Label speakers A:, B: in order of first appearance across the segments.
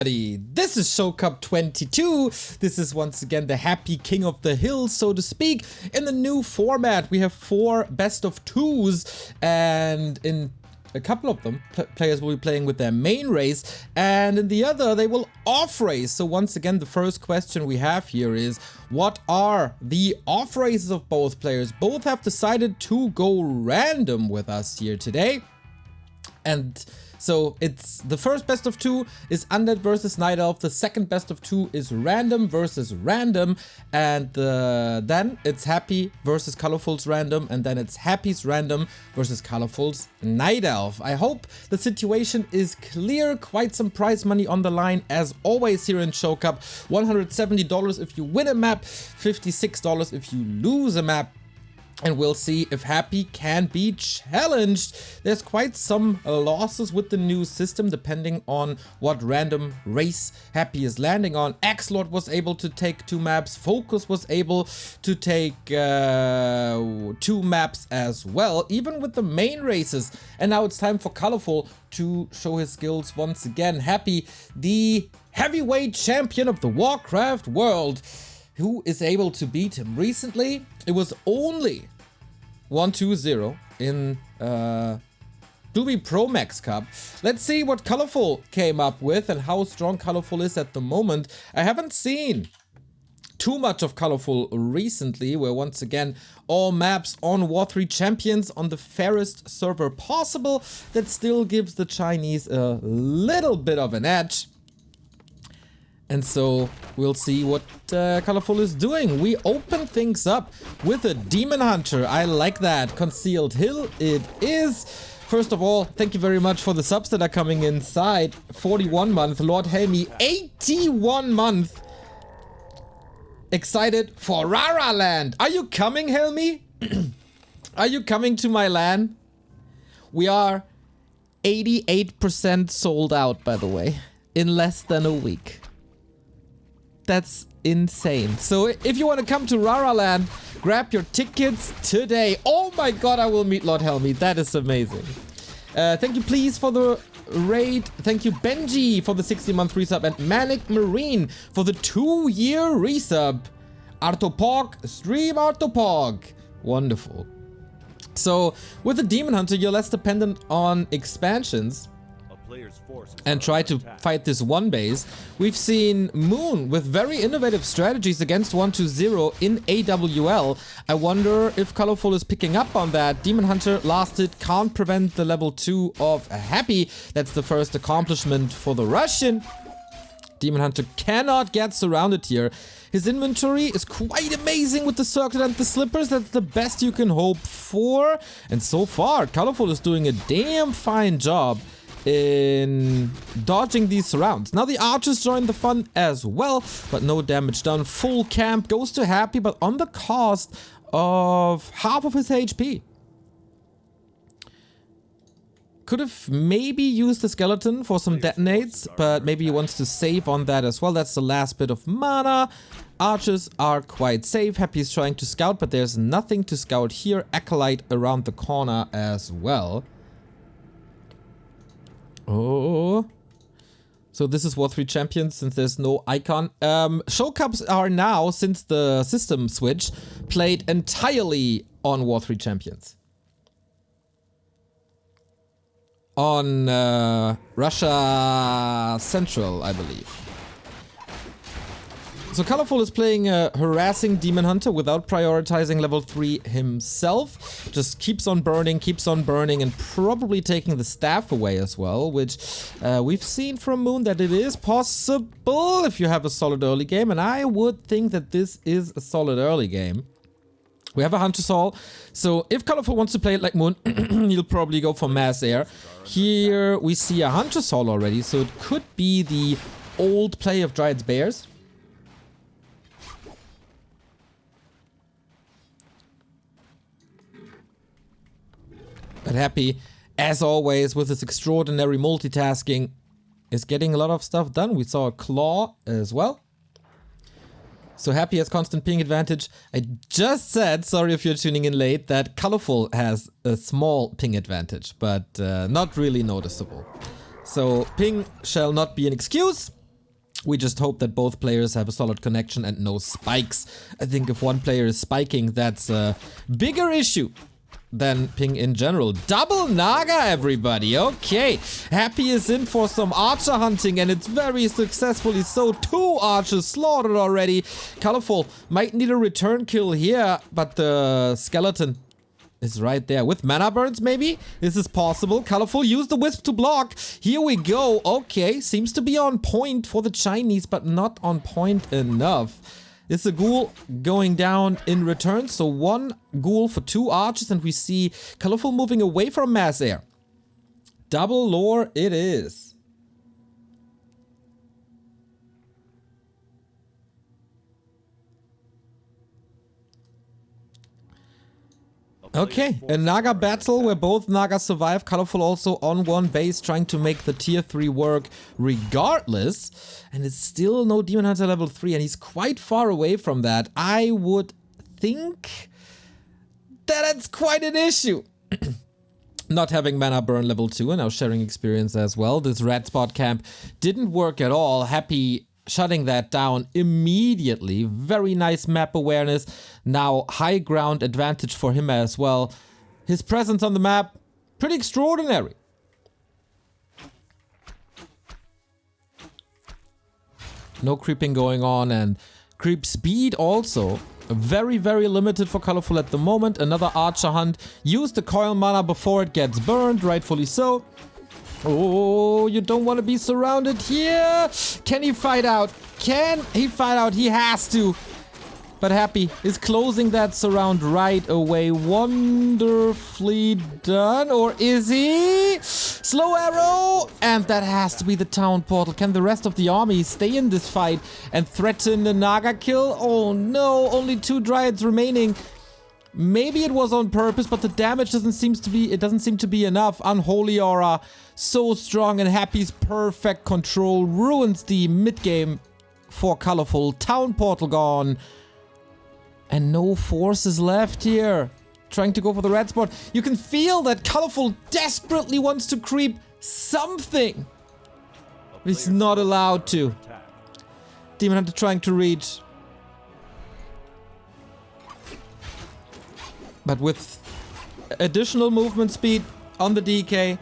A: This is Show Cup 22. This is once again the happy king of the hill, so to speak. In the new format, we have 4 best of 2s, and in a couple of them, players will be playing with their main race, and in the other, they will off race. So once again, the first question we have here is, what are the off races of both players? Both have decided to go random with us here today. And so it's the first best of 2 is Undead versus Night Elf. The second best of 2 is Random versus Random. And then it's Happy versus Colorful's Random. And then it's Happy's Random versus Colorful's Night Elf. I hope the situation is clear. Quite some prize money on the line as always here in Show Cup. $170 if you win a map, $56 if you lose a map. And we'll see if Happy can be challenged. There's quite some losses with the new system, depending on what random race Happy is landing on. Axlord was able to take 2 maps. Focus was able to take 2 maps as well, even with the main races. And now it's time for Colorful to show his skills once again. Happy, the heavyweight champion of the Warcraft world. Who is able to beat him recently? It was only 1-2-0 in Doobie Pro Max Cup. Let's see what Colorful came up with and how strong Colorful is at the moment. I haven't seen too much of Colorful recently, where once again all maps on War3 Champions on the fairest server possible. That still gives the Chinese a little bit of an edge. And so we'll see what Colorful is doing. We open things up with a Demon Hunter. I like that. Concealed Hill it is. First of all, thank you very much for the subs that are coming inside. 41 month. Lord Helmi, 81 month. Excited for Rara Land. Are you coming, Helmi? Are you coming to my land? We are 88% sold out, by the way, in less than a week. That's insane. So if you want to come to Rara Land, grab your tickets today. Oh my god, I will meet Lord Helmi. That is amazing. Thank you, please, for the raid. Thank you, Benji, for the 60-month resub. And Manic Marine for the 2-year resub. Artopog, stream Artopog. Wonderful. So with the Demon Hunter, you're less dependent on expansions and try to fight this one base. We've seen Moon with very innovative strategies against 1-2-0 in AWL. I wonder if Colorful is picking up on that. Demon Hunter lasted, can't prevent the level 2 of Happy. That's the first accomplishment for the Russian. Demon Hunter cannot get surrounded here. His inventory is quite amazing with the circlet and the slippers. That's the best you can hope for. And so far, Colorful is doing a damn fine job in dodging these surrounds. Now the archers join the fun as well, but no damage done. Full camp goes to Happy, but on the cost of half of his HP. Could have maybe used the skeleton for some detonates, but maybe he wants to save on that as well. That's the last bit of mana. Archers are quite safe. Happy is trying to scout, but there's nothing to scout here. Acolyte around the corner as well. Oh, so this is War3 Champions since there's no icon. Show Cups are now, since the system switch, played entirely on War3 Champions. On Russia Central, I believe. So Colorful is playing a harassing Demon Hunter without prioritizing level 3 himself. Just keeps on burning, and probably taking the staff away as well, which we've seen from Moon that it is possible if you have a solid early game, and I would think that this is a solid early game. We have a Hunter's Hall, so if Colorful wants to play it like Moon, he'll probably go for Mass Air. Here we see a Hunter's Hall already, so it could be the old play of Dryad's Bears. But Happy, as always, with his extraordinary multitasking, is getting a lot of stuff done. We saw a claw as well. So Happy has constant ping advantage. I just said, sorry if you're tuning in late, that Colorful has a small ping advantage, but not really noticeable. So ping shall not be an excuse. We just hope that both players have a solid connection and no spikes. I think if one player is spiking, that's a bigger issue than ping in general. Double Naga, everybody. Okay. Happy is in for some archer hunting, and it's very successfully so. 2 archers slaughtered already. Colorful might need a return kill here, but the skeleton is right there. With mana burns, maybe? This is possible. Colorful, use the wisp to block. Here we go. Okay, seems to be on point for the Chinese, but not on point enough. It's a ghoul going down in return. So 1 ghoul for 2 archers, and we see Colorful moving away from mass air. Double lore it is. Okay, a Naga battle where both Nagas survive. Colorful also on 1 base trying to make the tier 3 work regardless. And it's still no Demon Hunter level 3, and he's quite far away from that. I would think that it's quite an issue. Not having mana burn level 2 and now sharing experience as well. This red spot camp didn't work at all. Happy shutting that down immediately. Very nice map awareness. Now high ground advantage for him as well. His presence on the map, pretty extraordinary. No creeping going on, and creep speed also very, very limited for Colorful at the moment. Another archer hunt. Use the coil mana before it gets burned, rightfully so. Oh, you don't want to be surrounded here. Can he fight out? Can he fight out? He has to. But Happy is closing that surround right away. Wonderfully done. Or is he? Slow arrow. And that has to be the town portal. Can the rest of the army stay in this fight and threaten the Naga kill? Oh no, only 2 Dryads remaining. Maybe it was on purpose, but the damage doesn't seem to be enough. Unholy Aura, so strong, and Happy's perfect control ruins the mid-game for Colorful. Town portal gone. And no forces left here. Trying to go for the red spot. You can feel that Colorful desperately wants to creep something. But he's not allowed to. Demon Hunter trying to reach. But with additional movement speed on the DK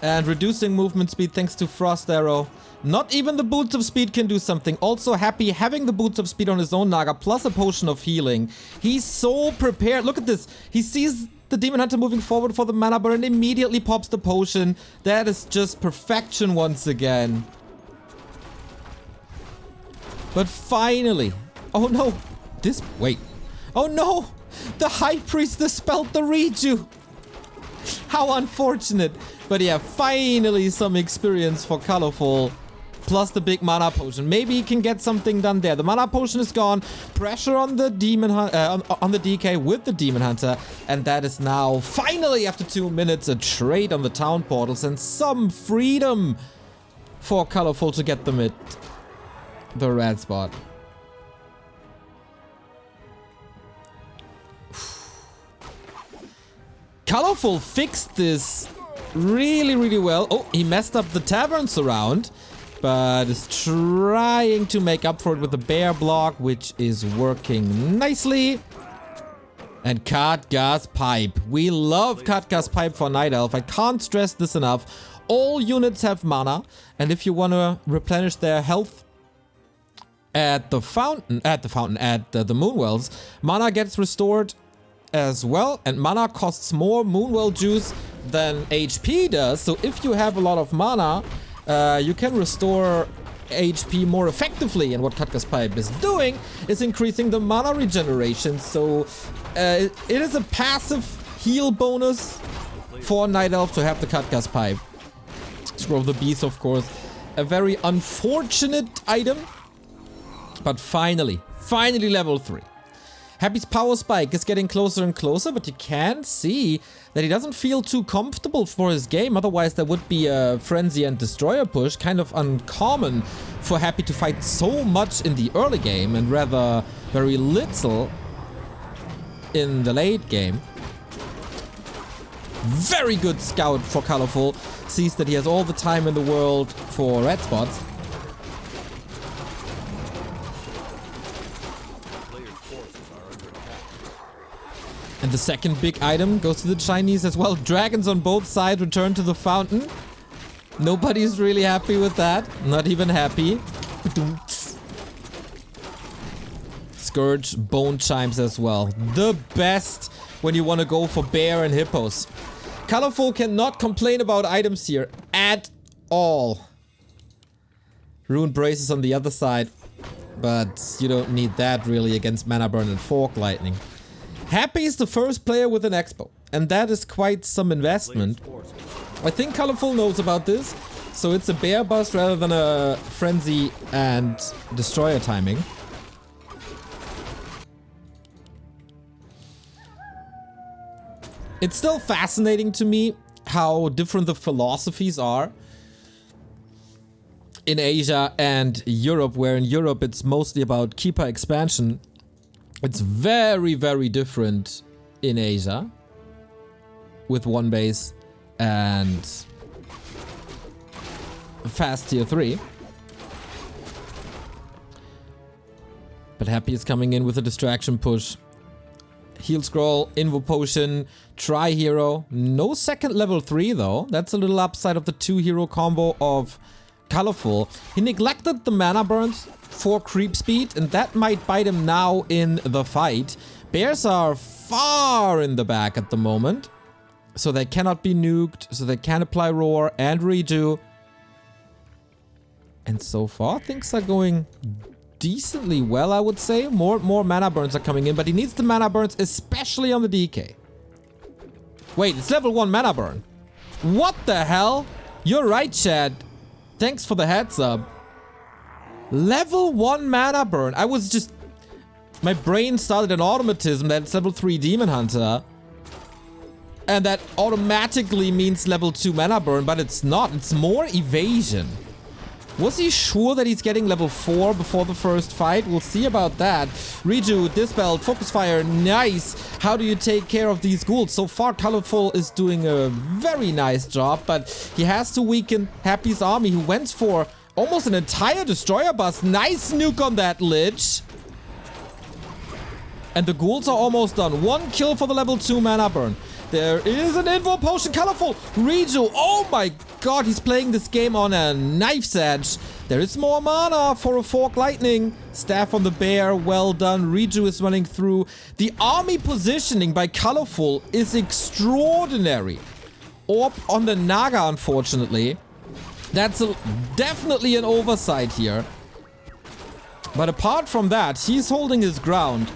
A: and reducing movement speed thanks to Frost Arrow, not even the Boots of Speed can do something. Also Happy having the Boots of Speed on his own Naga plus a potion of healing. He's so prepared. Look at this. He sees the Demon Hunter moving forward for the mana burn and immediately pops the potion. That is just perfection once again. But finally. Oh no. Wait. Oh no. The High Priest dispelled the Reju. How unfortunate. But yeah, finally some experience for Colorful. Plus the big mana potion. Maybe he can get something done there. The mana potion is gone. Pressure on the Demon on the DK with the Demon Hunter. And that is now finally, after 2 minutes, a trade on the town portals and some freedom for Colorful to get them at the red spot. Colorful fixed this really, really well. Oh, he messed up the tavern surround, but is trying to make up for it with the bear block, which is working nicely. And Cut Gas Pipe. We love Cut Gas Pipe for Night Elf. I can't stress this enough. All units have mana, and if you want to replenish their health at the fountain, at the Moonwells, mana gets restored as well, and mana costs more Moonwell juice than HP does. So if you have a lot of mana, you can restore HP more effectively, and what Cut Gas Pipe is doing is increasing the mana regeneration. So it is a passive heal bonus for Night Elf to have the Cut Gas Pipe. Scroll the Beast, of course, a very unfortunate item, but finally level 3. Happy's power spike is getting closer and closer, but you can see that he doesn't feel too comfortable for his game. Otherwise, there would be a Frenzy and Destroyer push. Kind of uncommon for Happy to fight so much in the early game and rather very little in the late game. Very good scout for Colorful. Sees that he has all the time in the world for red spots. And the second big item goes to the Chinese as well. Dragons on both sides return to the fountain. Nobody's really happy with that. Not even happy. Scourge bone chimes as well. The best when you want to go for bear and hippos. Colorful cannot complain about items here at all. Ruined braces on the other side. But you don't need that really against Mana Burn and Fork Lightning. Happy is the first player with an Expo. And that is quite some investment. I think Colorful knows about this. So it's a bear bust rather than a frenzy and destroyer timing. It's still fascinating to me how different the philosophies are in Asia and Europe, where in Europe it's mostly about keeper expansion. It's very, very different in Asia with one base and fast tier 3. But Happy is coming in with a distraction push. Heal scroll, invo potion, try hero. No second level 3 though. That's a little upside of the 2 hero combo of Colorful. He neglected the mana burns for creep speed, and that might bite him now in the fight. Bears are far in the back at the moment, so they cannot be nuked, so they can apply roar and redo. And so far things are going decently well, I would say. More mana burns are coming in, but he needs the mana burns, especially on the DK. Wait, it's level 1 mana burn. What the hell? You're right, Chad. Thanks for the heads up. Level 1 mana burn. I was just... My brain started an automatism that it's level 3 Demon Hunter. And that automatically means level 2 mana burn, but it's not. It's more evasion. Was he sure that he's getting level 4 before the first fight? We'll see about that. Reju, Dispel, Focus Fire, nice. How do you take care of these ghouls? So far, Colorful is doing a very nice job, but he has to weaken Happy's army, who went for almost an entire Destroyer bust. Nice nuke on that Lich. And the ghouls are almost done. 1 kill for the level 2 mana burn. There is an Invo Potion, Colorful. Reju, oh my god, he's playing this game on a knife's edge. There is more mana for a Fork Lightning. Staff on the bear, well done. Reju is running through. The army positioning by Colorful is extraordinary. Orb on the Naga, unfortunately. That's definitely an oversight here. But apart from that, he's holding his ground.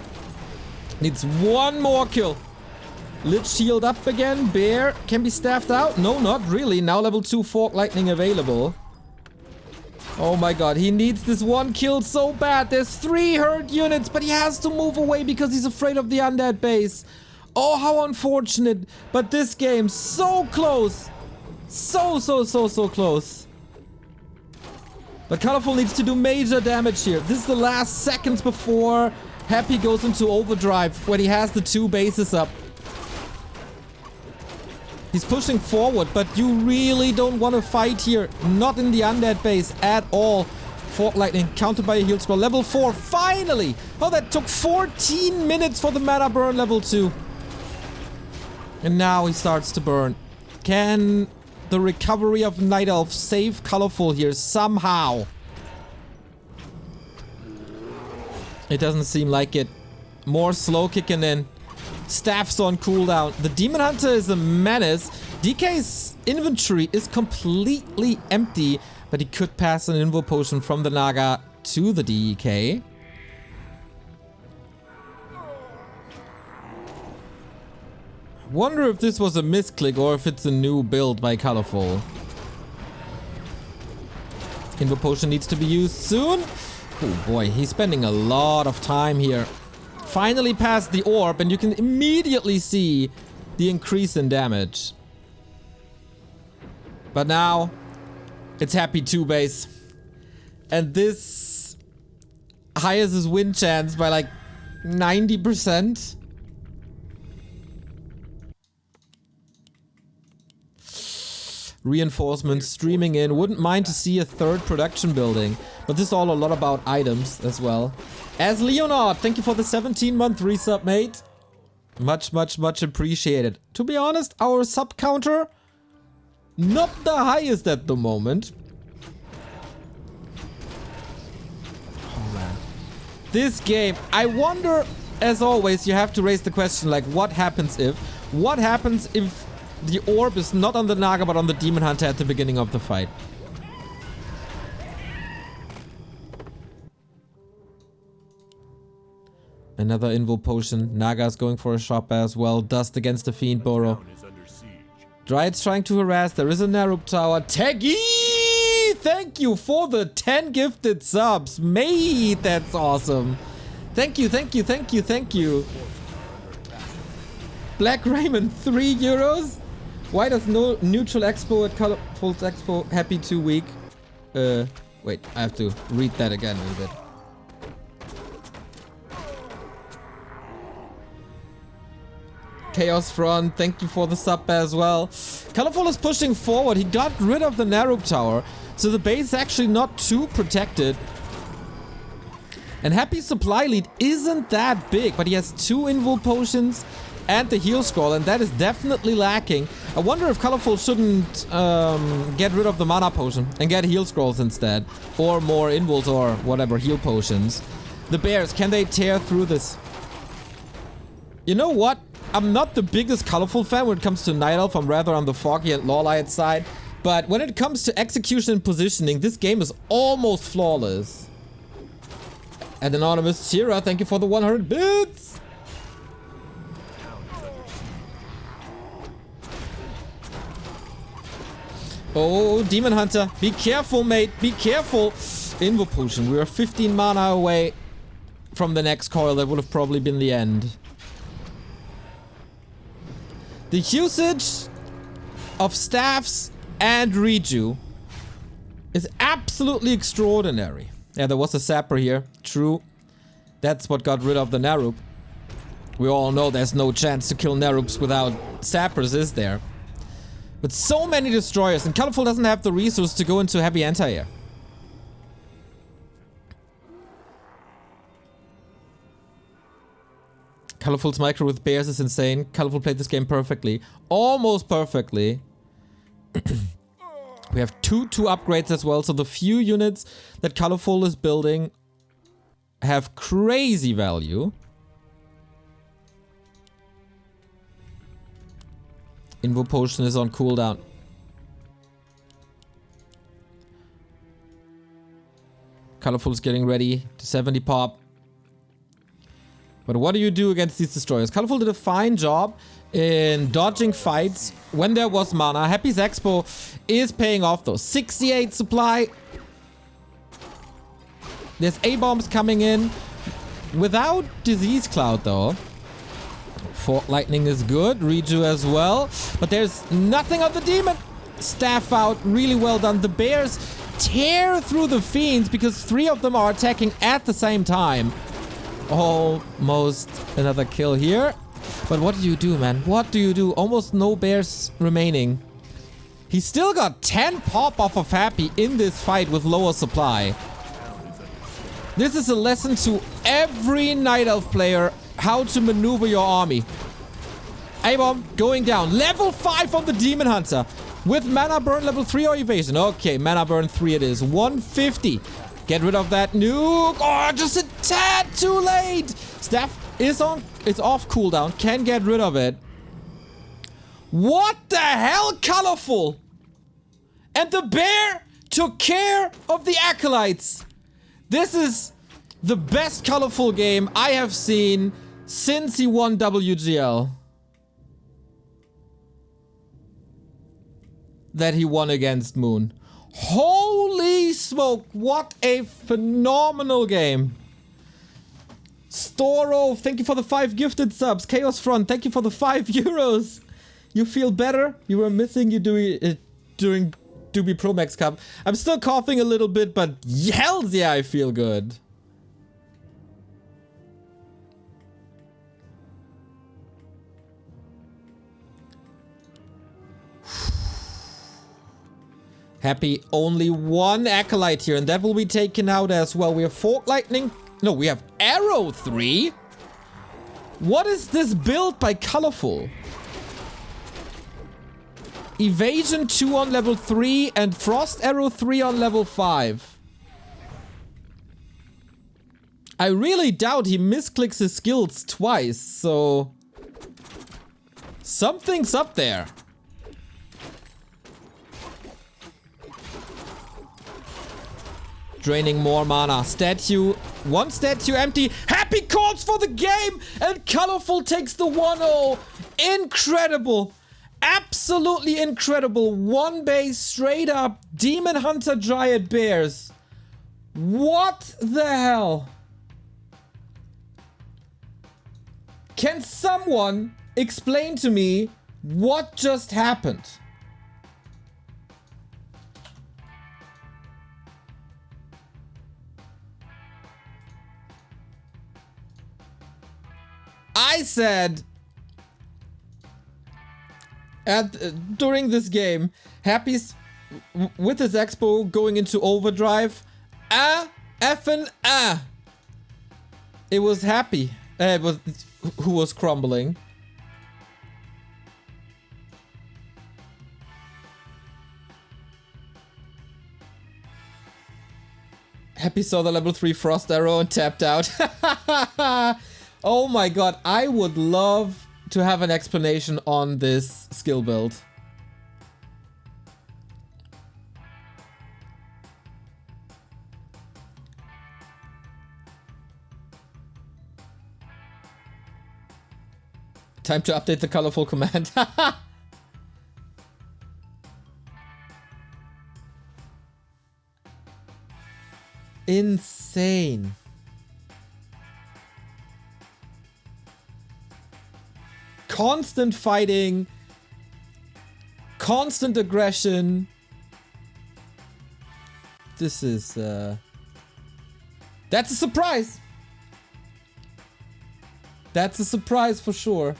A: Needs 1 more kill. Lich shield up again. Bear can be staffed out. No, not really. Now level 2 Fork Lightning available. Oh my god, he needs this 1 kill so bad. There's 3 hurt units, but he has to move away because he's afraid of the undead base. Oh, how unfortunate. But this game, so close. So close. But Colorful needs to do major damage here. This is the last seconds before Happy goes into overdrive when he has the 2 bases up. He's pushing forward, but you really don't want to fight here. Not in the undead base at all. Fork Lightning countered by a heal scroll. Level 4, finally! Oh, that took 14 minutes for the mana burn level 2. And now he starts to burn. Can the recovery of Night Elf save Colorful here somehow? It doesn't seem like it. More slow kicking in. Staff's on cooldown. The Demon Hunter is a menace. DK's inventory is completely empty, but he could pass an Invo Potion from the Naga to the DK. Wonder if this was a misclick or if it's a new build by Colorful. Invo Potion needs to be used soon. Oh boy, he's spending a lot of time here. Finally past the orb, and you can immediately see the increase in damage. But now it's Happy 2 base. And this highs his win chance by like 90%. Reinforcements streaming in. Wouldn't mind to see a 3rd production building. But this is all a lot about items as well. As Leonard, thank you for the 17-month resub, mate. Much, much, much appreciated. To be honest, our sub counter, not the highest at the moment. Oh man. This game, I wonder, as always, you have to raise the question, like, what happens if? What happens if the orb is not on the Naga, but on the Demon Hunter at the beginning of the fight? Another Invo potion. Naga's going for a shop as well. Dust against the Fiend Burrow. Dryad's trying to harass. There is a Narup tower. Teggy! Thank you for the 10 gifted subs. Mate, that's awesome. Thank you, thank you, thank you, thank you. Black Raymond, 3 euros. Why does no neutral expo at Colorful Expo happy 2 week? Wait, I have to read that again a little bit. Chaos Front, thank you for the sub as well. Colorful is pushing forward. He got rid of the Narup tower, so the base is actually not too protected. And Happy's supply lead isn't that big, but he has 2 Invul potions and the heal scroll, and that is definitely lacking. I wonder if Colorful shouldn't get rid of the mana potion and get heal scrolls instead, or more Invuls or whatever heal potions. The Bears, can they tear through this? You know what? I'm not the biggest Colorful fan when it comes to Night Elf. I'm rather on the Foggy and Lawlight side. But when it comes to execution and positioning, this game is almost flawless. And Anonymous Shira, thank you for the 100 bits. Oh, Demon Hunter. Be careful, mate. Be careful. Invo Potion. We are 15 mana away from the next coil. That would have probably been the end. The usage of staffs and reju is absolutely extraordinary. Yeah, there was a sapper here. True. That's what got rid of the Narup. We all know there's no chance to kill Narups without sappers, is there? But so many destroyers, and Colorful doesn't have the resource to go into heavy anti-air. Colorful's micro with bears is insane. Colorful played this game perfectly. Almost perfectly. We have two upgrades as well, so the few units that Colorful is building have crazy value. Invo Potion is on cooldown. Colorful is getting ready to 70 pop. But what do you do against these destroyers? Colorful did a fine job in dodging fights when there was mana. Happy's Expo is paying off though. 68 supply. There's A-bombs coming in. Without Disease Cloud though. Fork Lightning is good. Reju as well. But there's nothing of the demon. Staff out. Really well done. The bears tear through the fiends because 3 of them are attacking at the same time. Almost another kill here. But what do you do, man? What do you do? Almost no bears remaining. He still got 10 pop off of Happy in this fight with lower supply. This is a lesson to every Night Elf player how to maneuver your army. A-bomb going down. Level 5 on the Demon Hunter. With mana burn level 3 or evasion. Okay, mana burn 3 it is. 150. Get rid of that nuke. Oh, just a tad too late. Staff is on. It's off cooldown. Can get rid of it. What the hell, Colorful? And the bear took care of the acolytes. This is the best Colorful game I have seen since he won WGL. That he won against Moon. Holy smoke, what a phenomenal game. Storo, thank you for the 5 gifted subs. Chaos Front, thank you for the 5 euros. You feel better? You were missing you during Doobie Pro Max Cup. I'm still coughing a little bit, but hells yeah, I feel good. Happy, only 1 Acolyte here, and that will be taken out as well. We have Fork Lightning. No, we have Arrow 3. What is this build by Colorful? Evasion 2 on level 3 and Frost Arrow 3 on level 5. I really doubt he misclicks his skills twice, so... something's up there. Draining more mana. Statue. One statue empty. Happy calls for the game! And Colorful takes the 1-0. Incredible. Absolutely incredible. One base straight up. Demon Hunter Giant Bears. What the hell? Can someone explain to me what just happened? I said during this game, Happy's with his expo going into overdrive. It was Happy. It was who was crumbling. Happy saw the level 3 Frost Arrow and tapped out. Oh my god, I would love to have an explanation on this skill build. Time to update the colorful command. Insane. Constant fighting. Constant aggression. This is, that's a surprise. That's a surprise for sure.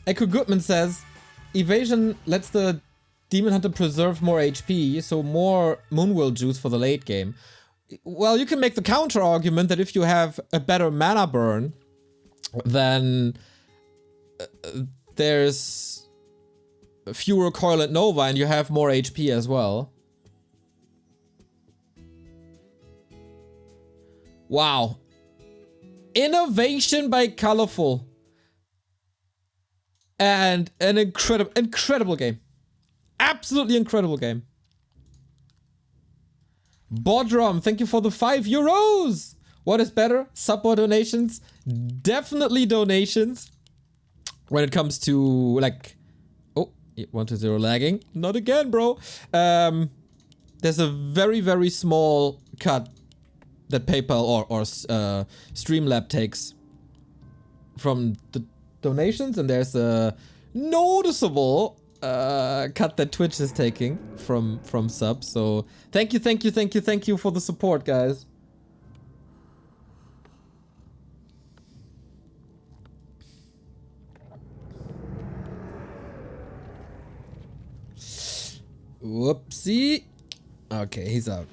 A: Echo Goodman says, evasion lets the Demon Hunter preserve more HP, so more Moonwheel juice for the late game. Well, you can make the counter argument that if you have a better mana burn, then there's fewer Coiled Nova and you have more HP as well. Wow. Innovation by Colorful. And an incredible game. Absolutely incredible game. Bodrum, thank you for the €5. What is better? Sub or donations? Definitely donations. When it comes to, like... Oh, 120 lagging. Not again, bro. There's a very, very small cut that PayPal or Streamlab takes from the donations, and there's a noticeable cut that Twitch is taking from subs. So thank you for the support, guys. Whoopsie. Okay, he's out.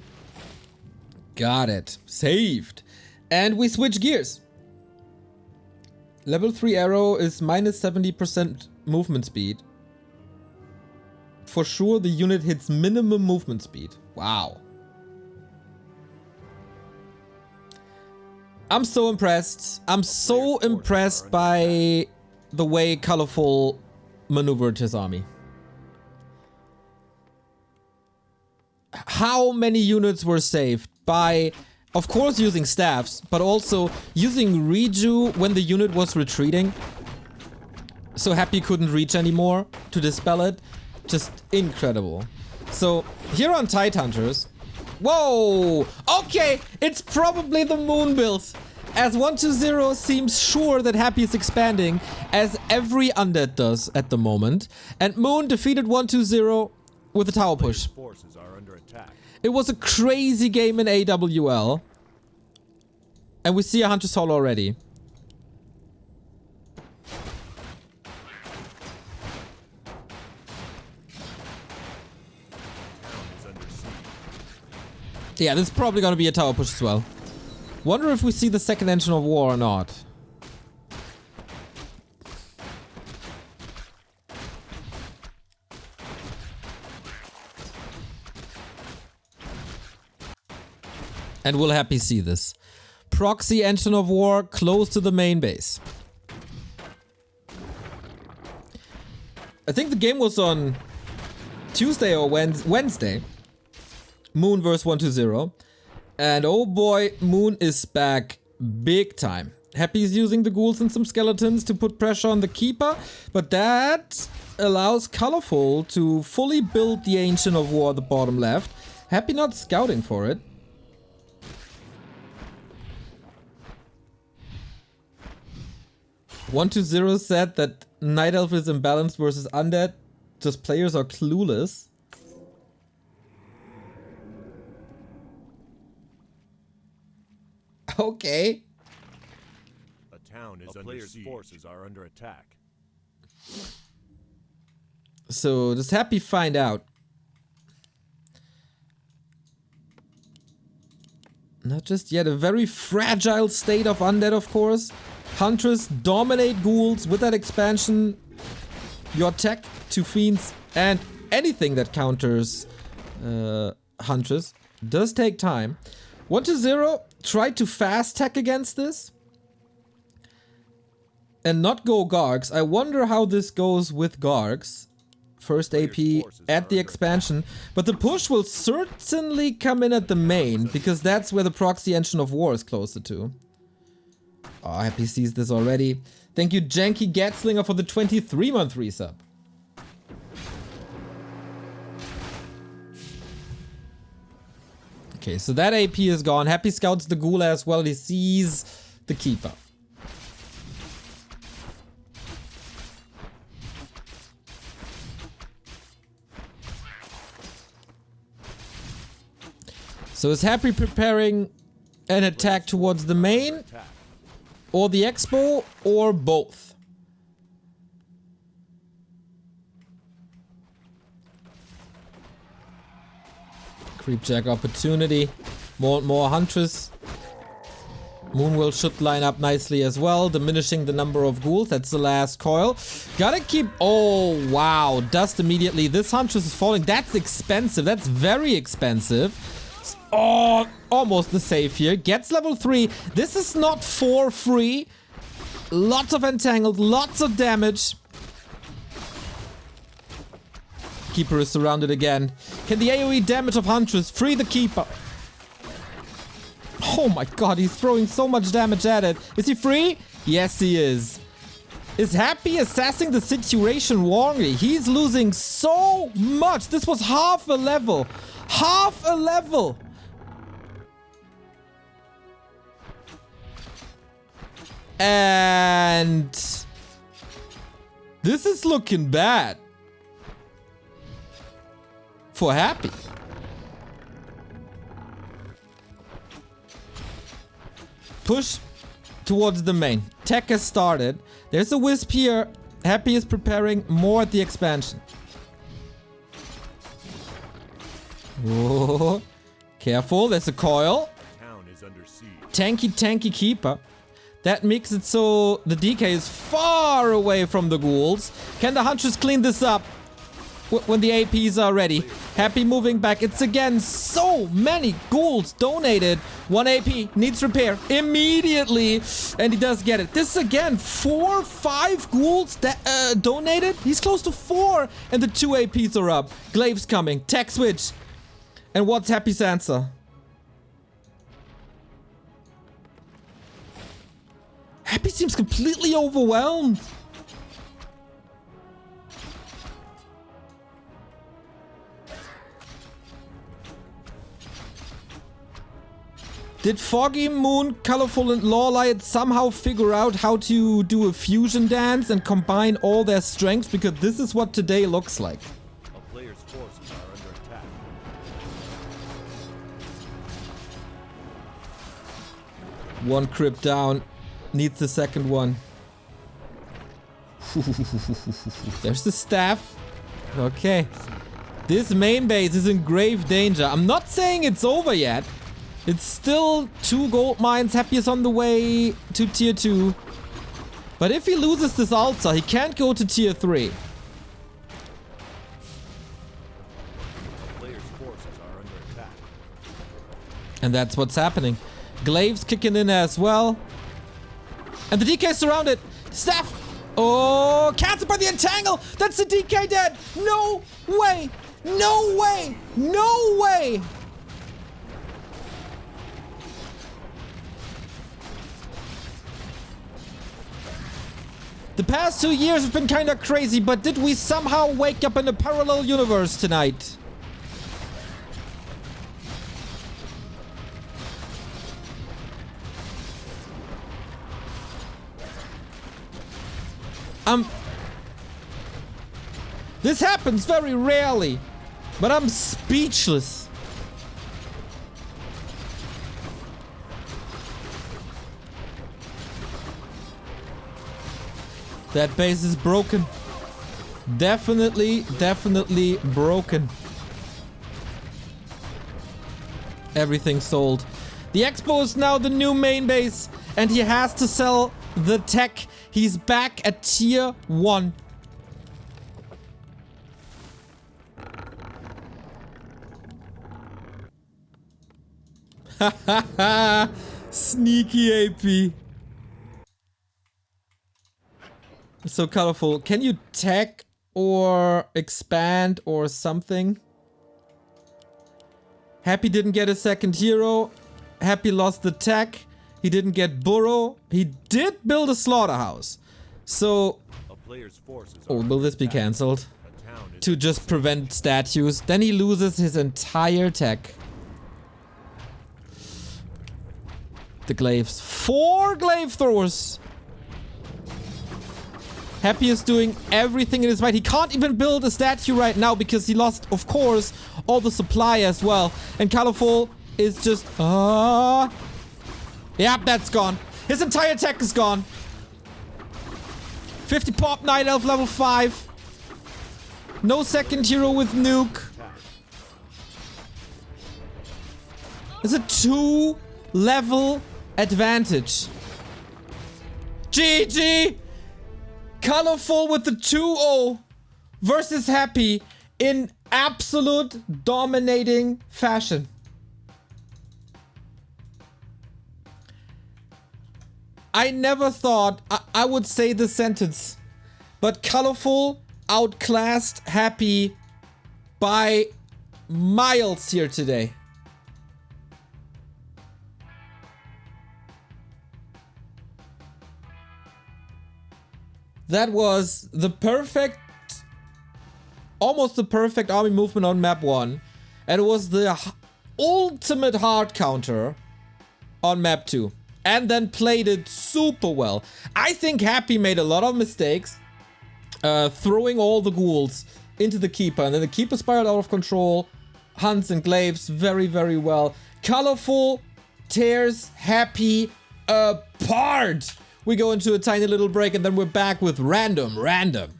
A: Got it. Saved. And we switch gears. Level 3 arrow is minus 70% movement speed. For sure, the unit hits minimum movement speed. Wow. I'm so impressed. I'm so impressed by the way Colorful maneuvered his army. How many units were saved by, of course, using staffs, but also using Reju when the unit was retreating. So Happy couldn't reach anymore to dispel it. Just incredible. So here on Tidehunters, whoa, okay, it's probably the Moon build. As 120 seems sure that Happy is expanding, as every undead does at the moment. And Moon defeated 120 with a tower push. It was a crazy game in AWL. And we see a Hunter's Hall already. Yeah, this is probably gonna be a tower push as well. Wonder if we see the second engine of war or not. And we'll happy see this. Proxy engine of war close to the main base. I think the game was on Tuesday or Wednesday. Moon versus 120. And oh boy, Moon is back big time. Happy's using the ghouls and some skeletons to put pressure on the keeper, but that allows Colorful to fully build the Ancient of War at the bottom left. Happy not scouting for it. One20 said that Night Elf is imbalanced versus Undead, just players are clueless. Okay.
B: A town is under siege. Forces are under attack.
A: So does Happy find out? Not just yet. A very fragile state of Undead, of course. Huntress dominate ghouls with that expansion. Your tech to fiends and anything that counters Huntress does take time. 120 tried to fast tech against this and not go Gargs. I wonder how this goes with Gargs. First AP at the expansion, but the push will certainly come in at the main because that's where the proxy engine of war is closer to. Oh, Happy sees this already. Thank you, Janky Gatslinger, for the 23-month resub. Okay, so that AP is gone. Happy scouts the ghoul as well. He sees the keeper. So is Happy preparing an attack towards the main? Or the expo, or both? Creepjack opportunity. More Huntress. Moonwell should line up nicely as well, diminishing the number of ghouls. That's the last coil. Gotta keep... Oh, wow. Dust immediately. This Huntress is falling. That's expensive. That's very expensive. Oh, almost the save here. Gets level 3. This is not for free. Lots of entangled, lots of damage. Keeper is surrounded again. Can the AoE damage of Huntress free the Keeper? Oh my god, he's throwing so much damage at it. Is he free? Yes, he is. Is Happy assessing the situation wrongly? He's losing so much. This was half a level. Half a level. And this is looking bad for Happy. Push towards the main. Tech has started. There's a wisp here. Happy is preparing more at the expansion. Whoa. Careful, there's a coil.
B: Town is under siege.
A: Tanky Keeper. That makes it so the DK is far away from the ghouls. Can the Huntress clean this up when the APs are ready? Happy moving back. It's again so many ghouls donated. 1 AP needs repair immediately. And he does get it. This is again 4-5 ghouls that donated. He's close to 4 and the 2 APs are up. Glaive's coming. Tech switch. And what's Happy's answer? Happy seems completely overwhelmed. Did Foggy, Moon, Colorful, and Lawlight somehow figure out how to do a fusion dance and combine all their strengths? Because this is what today looks like.
B: A player's forces are under attack.
A: One crypt down. Needs the second one. There's the staff. Okay. This main base is in grave danger. I'm not saying it's over yet. It's still 2 gold mines. Happy is on the way to tier 2. But if he loses this altar, he can't go to tier 3.
B: Player's forces are under attack.
A: And that's what's happening. Glaive's kicking in as well. And the DK is surrounded. Staff. Oh, cancelled by the entangle. That's the DK dead. No way. No way. No way. The past 2 years have been kind of crazy, but did we somehow wake up in a parallel universe tonight? This happens very rarely, but I'm speechless. That base is broken. Definitely broken. Everything sold. The Expo is now the new main base, and he has to sell the tech. He's back at tier 1. Hahaha. Sneaky AP. So colorful. Can you tech or expand or something? Happy didn't get a second hero. Happy lost the tech. He didn't get burrow. He did build a slaughterhouse. So... Oh, will this be cancelled? To just prevent statues. Then he loses his entire tech. The glaives. 4 glaive throwers. Happy is doing everything in his might. He can't even build a statue right now because he lost, of course, all the supply as well. And Colorful is just... Yep, that's gone. His entire tech is gone. 50 pop, Night Elf level 5. No second hero with nuke. It's a 2-level advantage. GG! Colorful with the 2-0 versus Happy in absolute dominating fashion. I never thought I would say this sentence, but Colorful outclassed Happy by miles here today. That was the perfect, almost the perfect army movement on map 1. And it was the ultimate hard counter on map 2. And then played it super well. I think Happy made a lot of mistakes. Throwing all the ghouls into the Keeper. And then the Keeper spiraled out of control. Hunts and glaives very, very well. Colorful tears Happy apart. We go into a tiny little break and then we're back with random.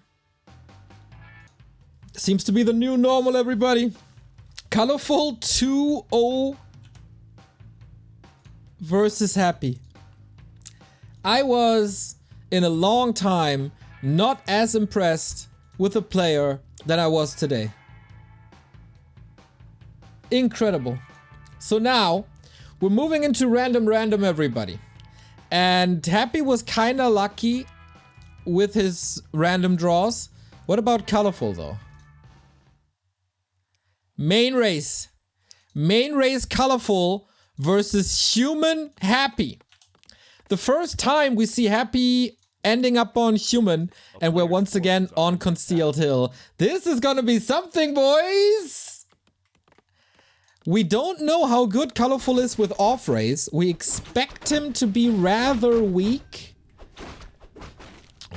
A: Seems to be the new normal, everybody. Colorful 2-0 versus Happy. I was, in a long time, not as impressed with a player than I was today. Incredible. So now, we're moving into random, everybody. And Happy was kinda lucky with his random draws. What about Colorful though? Main race. Main race Colorful versus Human Happy. The first time we see Happy ending up on Human, and we're once again on Concealed Hill. This is gonna be something, boys! We don't know how good Colorful is with off-race. We expect him to be rather weak.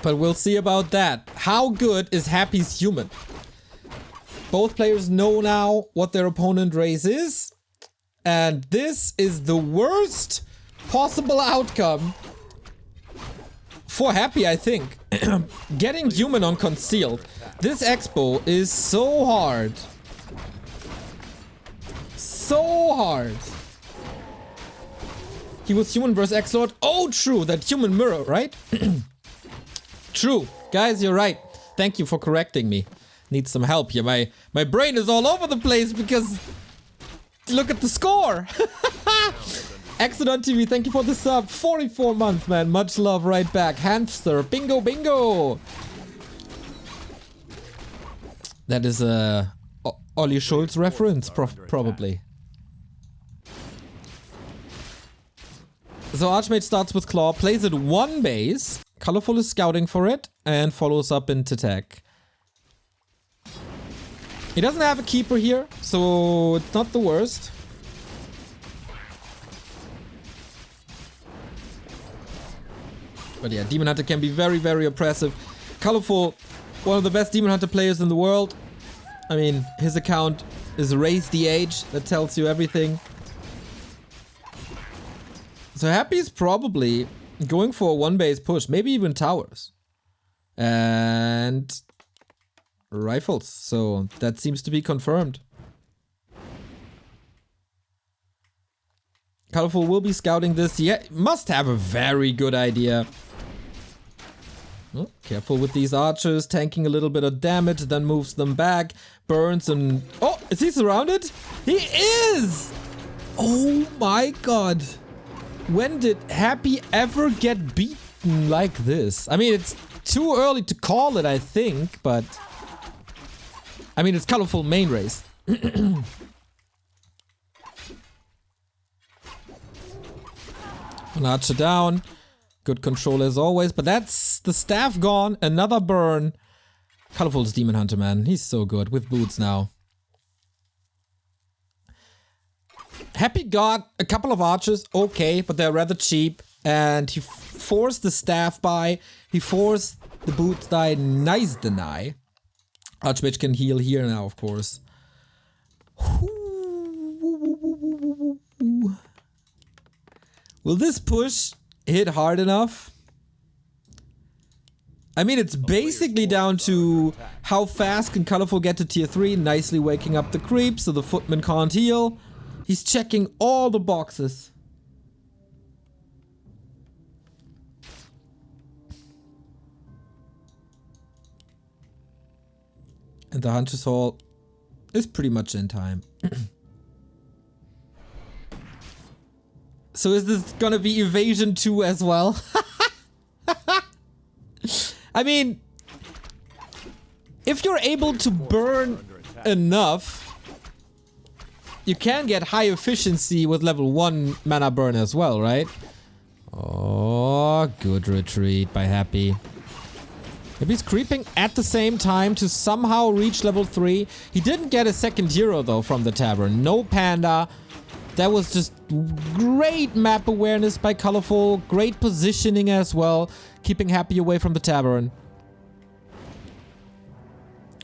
A: But we'll see about that. How good is Happy's Human? Both players know now what their opponent race is. And this is the worst possible outcome for Happy, I think. Getting Human on Concealed. This Expo is so hard. So hard. He was Human versus X-Lord. Oh, true. That Human mirror, right? True. Guys, you're right. Thank you for correcting me. Need some help here. My brain is all over the place because... Look at the score. Excellent TV, thank you for the sub. 44 months, man. Much love right back. Hamster, bingo, bingo. That is a Olli Schulz reference, probably. So Archmage starts with Claw, plays it one base. Colorful is scouting for it and follows up into tech. He doesn't have a keeper here, so it's not the worst. But yeah, Demon Hunter can be very, very oppressive. Colorful, one of the best Demon Hunter players in the world. I mean, his account is Raise the Age. That tells you everything. So Happy's probably going for a one-base push. Maybe even towers. And rifles. So that seems to be confirmed. Colorful will be scouting this. Yeah, must have a very good idea. Oh, careful with these archers, tanking a little bit of damage, then moves them back, burns and... Oh, is he surrounded? He is! Oh my god. When did Happy ever get beaten like this? I mean, it's too early to call it, I think, but... I mean, it's Colorful main race. An archer down. Good control as always, but that's the staff gone. Another burn. Colorful's Demon Hunter, man. He's so good with boots now. Happy got a couple of archers, okay, but they're rather cheap. And he forced the staff by. He forced the boots die. Nice deny. Archmage can heal here now, of course. Will this push hit hard enough? I mean, it's basically down to how fast can Colorful get to tier 3, nicely waking up the creep so the footman can't heal. He's checking all the boxes. And the Hunter's Hall is pretty much in time. So is this gonna be Evasion 2 as well? I mean, if you're able to burn enough, you can get high efficiency with level 1 mana burn as well, right? Oh, good retreat by Happy. Maybe he's creeping at the same time to somehow reach level 3. He didn't get a second hero though from the tavern. No panda. That was just great map awareness by Colorful. Great positioning as well. Keeping Happy away from the tavern.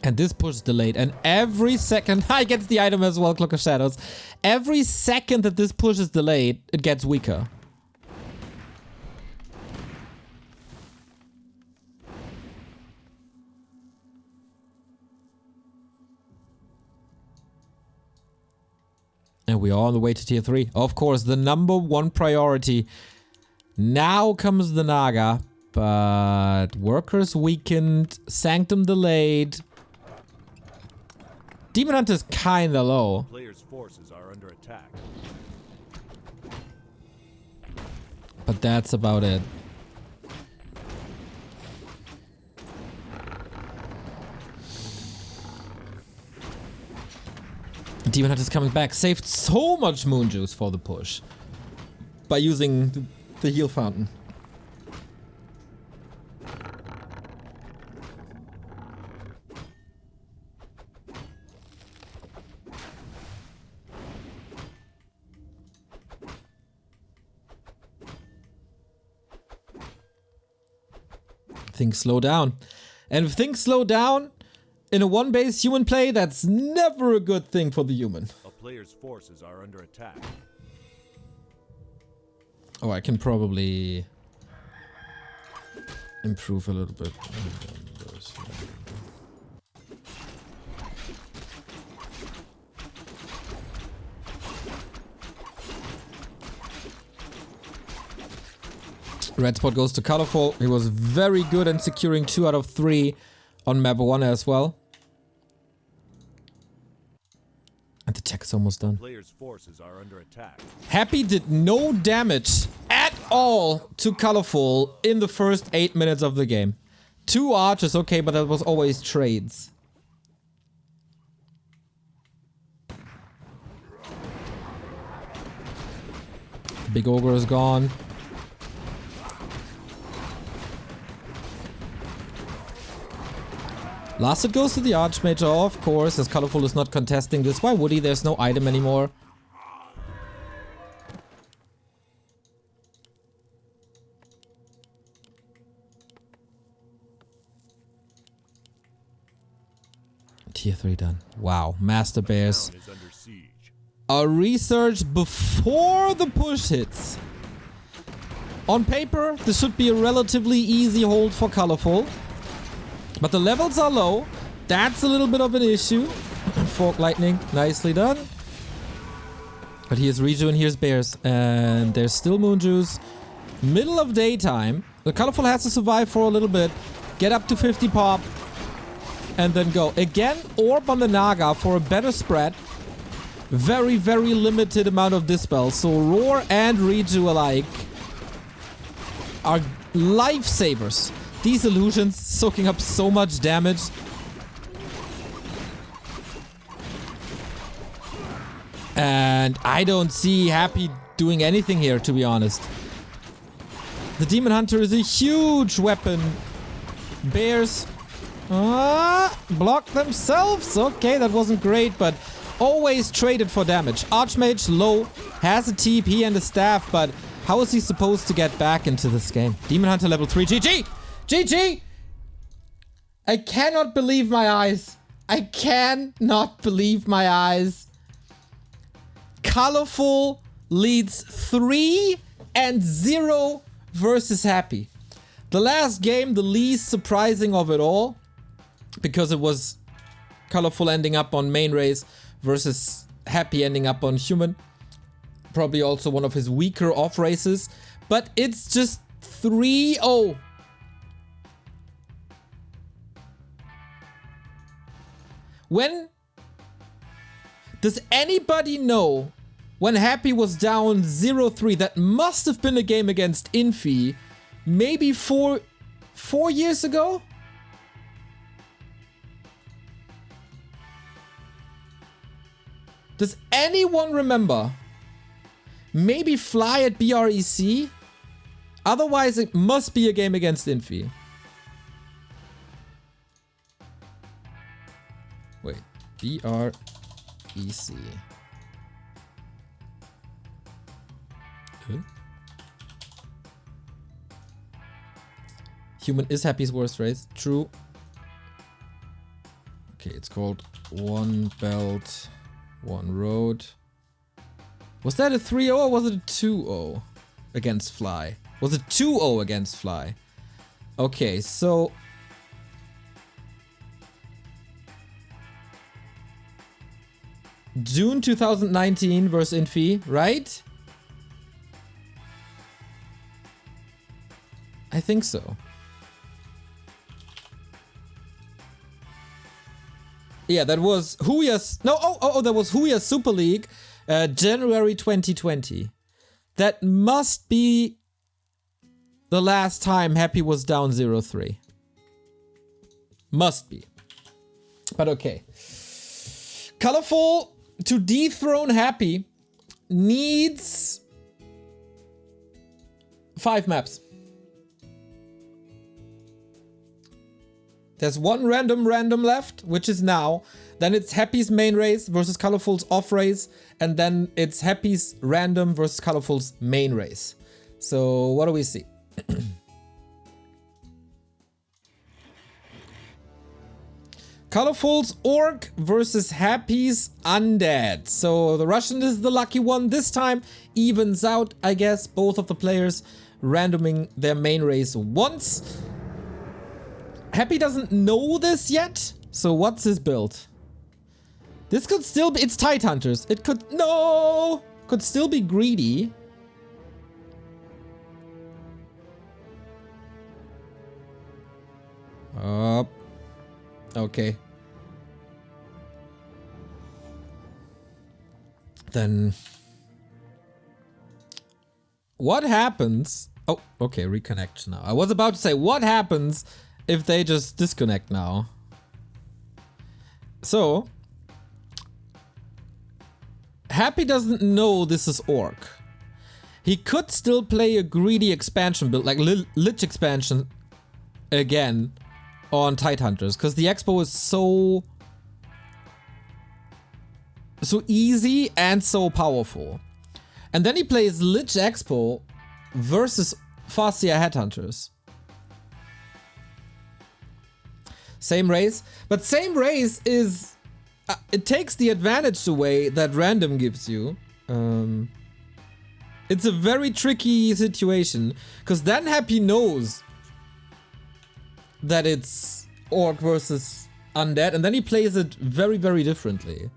A: And this push is delayed. And every second... he gets the item as well, Cloak of Shadows. Every second that this push is delayed, it gets weaker. And we are on the way to tier 3. Of course, the number 1 priority. Now comes the Naga. But Workers weakened. Sanctum delayed. Demon Hunter's kinda low.
B: Players' forces are under attack.
A: But that's about it. Demon Hunter's coming back. Saved so much moon juice for the push. By using the heal fountain. Things slow down. And if things slow down in a one-base human play, that's never a good thing for the human.
B: A player's forces are under attack.
A: Oh, I can probably improve a little bit. Red spot goes to Colorful. He was very good in securing 2 out of 3 on map 1 as well. And the tech is it's almost done.
B: Players' forces are under attack.
A: Happy did no damage at all to Colorful in the first 8 minutes of the game. 2 archers, okay, but that was always trades. Big Ogre is gone. Last it goes to the Archmage, oh, of course, as Colorful is not contesting this. Why would he? There's no item anymore. Tier 3 done. Wow, Master Bears. A research before the push hits. On paper, this should be a relatively easy hold for Colorful. But the levels are low. That's a little bit of an issue. Fork Lightning, nicely done. But here's Riju and here's Bears. And there's still Moon Juice. Middle of daytime. The Colorful has to survive for a little bit. Get up to 50 pop. And then go. Again, Orb on the Naga for a better spread. Very, very limited amount of dispel. So Roar and Riju alike are lifesavers. These illusions soaking up so much damage. And I don't see Happy doing anything here, to be honest. The Demon Hunter is a huge weapon. Bears block themselves. Okay, that wasn't great, but always traded for damage. Archmage low, has a TP and a staff, but how is he supposed to get back into this game? Demon Hunter level 3. GG! GG! I cannot believe my eyes. I cannot believe my eyes. Colorful leads 3-0 versus Happy. The last game, the least surprising of it all, because it was Colorful ending up on main race versus Happy ending up on human. Probably also one of his weaker off races. But it's just 3-0. When does anybody know when Happy was down 0-3? That must have been a game against Infi. Maybe four years ago? Does anyone remember? Maybe Fly at BREC? Otherwise, it must be a game against Infi. Wait, BREC. Human is Happy's worst race. True. Okay, it's called One Belt, One Road. Was that a 3-0 or was it a 2-0 against Fly? Was it 2-0 against Fly? Okay, so June 2019 versus Infi, right? I think so. Yeah, that was Huya's. No, that was Huya's Super League, January 2020. That must be the last time Happy was down 0-3. Must be. But okay. Colorful to dethrone Happy needs 5 maps. There's one random left, which is now. Then it's Happy's main race versus Colorful's off race. And then it's Happy's random versus Colorful's main race. So what do we see? Colorful's Orc versus Happy's Undead. So the Russian is the lucky one. This time evens out, I guess. Both of the players randoming their main race once. Happy doesn't know this yet. So what's his build? This could still be... It's Tide Hunters. It could... No! Could still be greedy. Okay. Then what happens? Oh, okay, reconnect now. I was about to say, what happens if they just disconnect now? So, Happy doesn't know this is Orc. He could still play a greedy expansion build, like Lich expansion again on Tidehunters, because the Expo is so easy and so powerful. And then he plays Lich Expo versus Farseer Headhunters. Same race, but same race is... it takes the advantage away that random gives you. It's a very tricky situation, because then Happy knows that it's Orc versus Undead, and then he plays it very, very differently.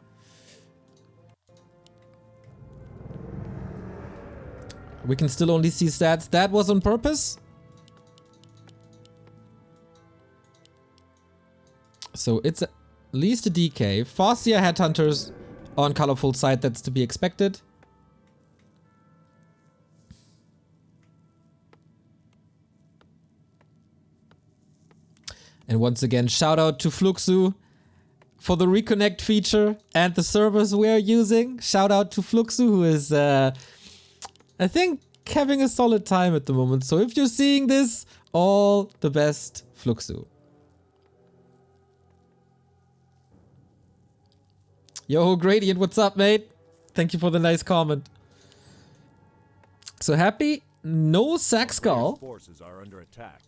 A: We can still only see stats. That was on purpose. So it's at least a DK. Farseer Headhunters on colorful side, that's to be expected. And once again, shout out to Fluxu for the reconnect feature and the servers we are using. Shout out to Fluxu, who is, I think, having a solid time at the moment. So if you're seeing this, all the best, Fluxu. Yo, Gradient, what's up, mate? Thank you for the nice comment. So Happy, no Sack Skull,
B: Forces are under attack.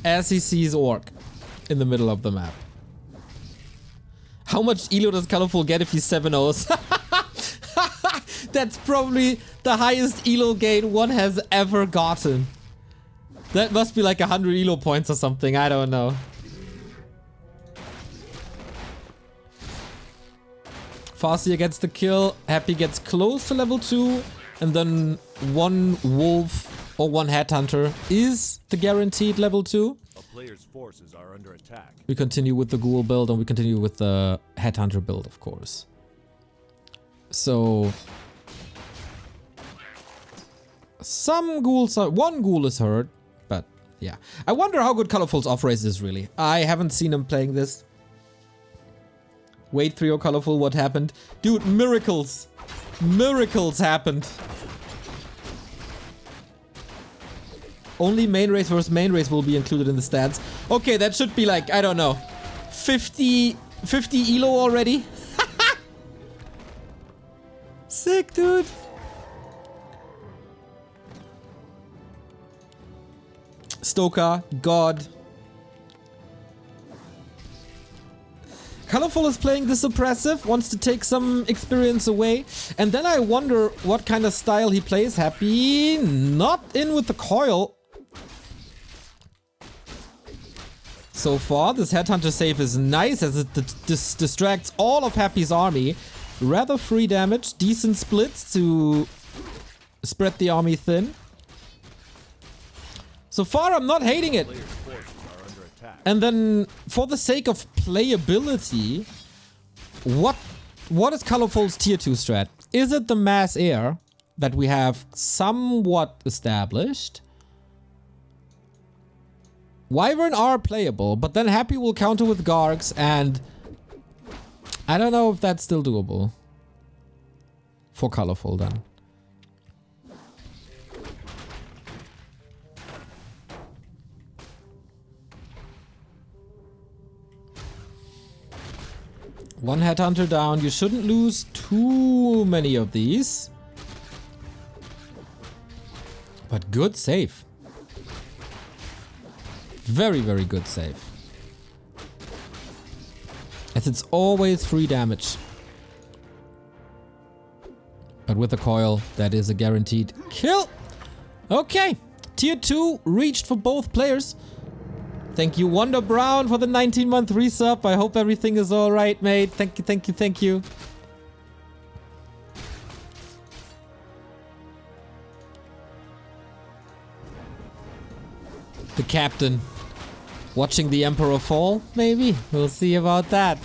A: as he sees Orc in the middle of the map. How much elo does Colorful get if he 7-0s? That's probably the highest elo gain one has ever gotten. That must be like 100 elo points or something, I don't know. Farseer gets the kill, Happy gets close to level 2, and then one Wolf or one Headhunter is the guaranteed level 2.
B: A player's forces are under attack.
A: We continue with the Ghoul build, and we continue with the Headhunter build, of course. So... some ghouls are... one ghoul is hurt, but yeah. I wonder how good Colorful's off-race is, really. I haven't seen him playing this. Wait, 3-0 Colorful, what happened? Dude, miracles! Miracles happened! Only main race versus main race will be included in the stats. Okay, that should be like, I don't know, 50 elo already? Sick, dude! Stoker, God. Colorful is playing this oppressive, wants to take some experience away. And then I wonder what kind of style he plays. Happy not in with the coil. So far, this Headhunter save is nice as it distracts all of Happy's army. Rather free damage, decent splits to spread the army thin. So far, I'm not hating it. And then, for the sake of playability, what is Colorful's tier 2 strat? Is it the mass air that we have somewhat established? Wyvern are playable, but then Happy will counter with Gargs, and I don't know if that's still doable for Colorful then. One Headhunter down. You shouldn't lose too many of these. But good save. Very, very good save. As it's always free damage. But with the coil, that is a guaranteed kill. Okay. Tier 2 reached for both players. Thank you, Wonder Brown, for the 19-month resub. I hope everything is alright, mate. Thank you, thank you, thank you. The captain. Watching the Emperor fall, maybe? We'll see about that.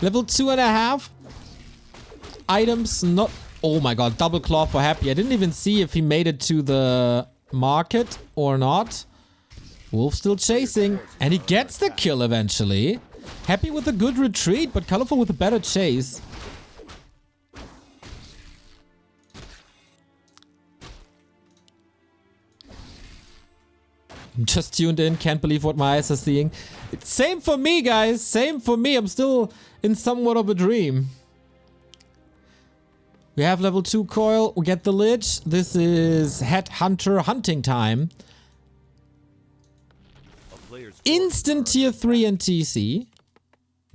A: Level 2.5. Items not Oh my god, double claw for Happy. I didn't even see if he made it to the market or not. Wolf still chasing, and he gets the kill eventually. Happy with a good retreat, but Colorful with a better chase. Just tuned in, can't believe what my eyes are seeing. Same for me, guys, same for me. I'm still in somewhat of a dream. We have level 2 coil, we get the Lich. This is Headhunter hunting time. Instant tier 3 and TC.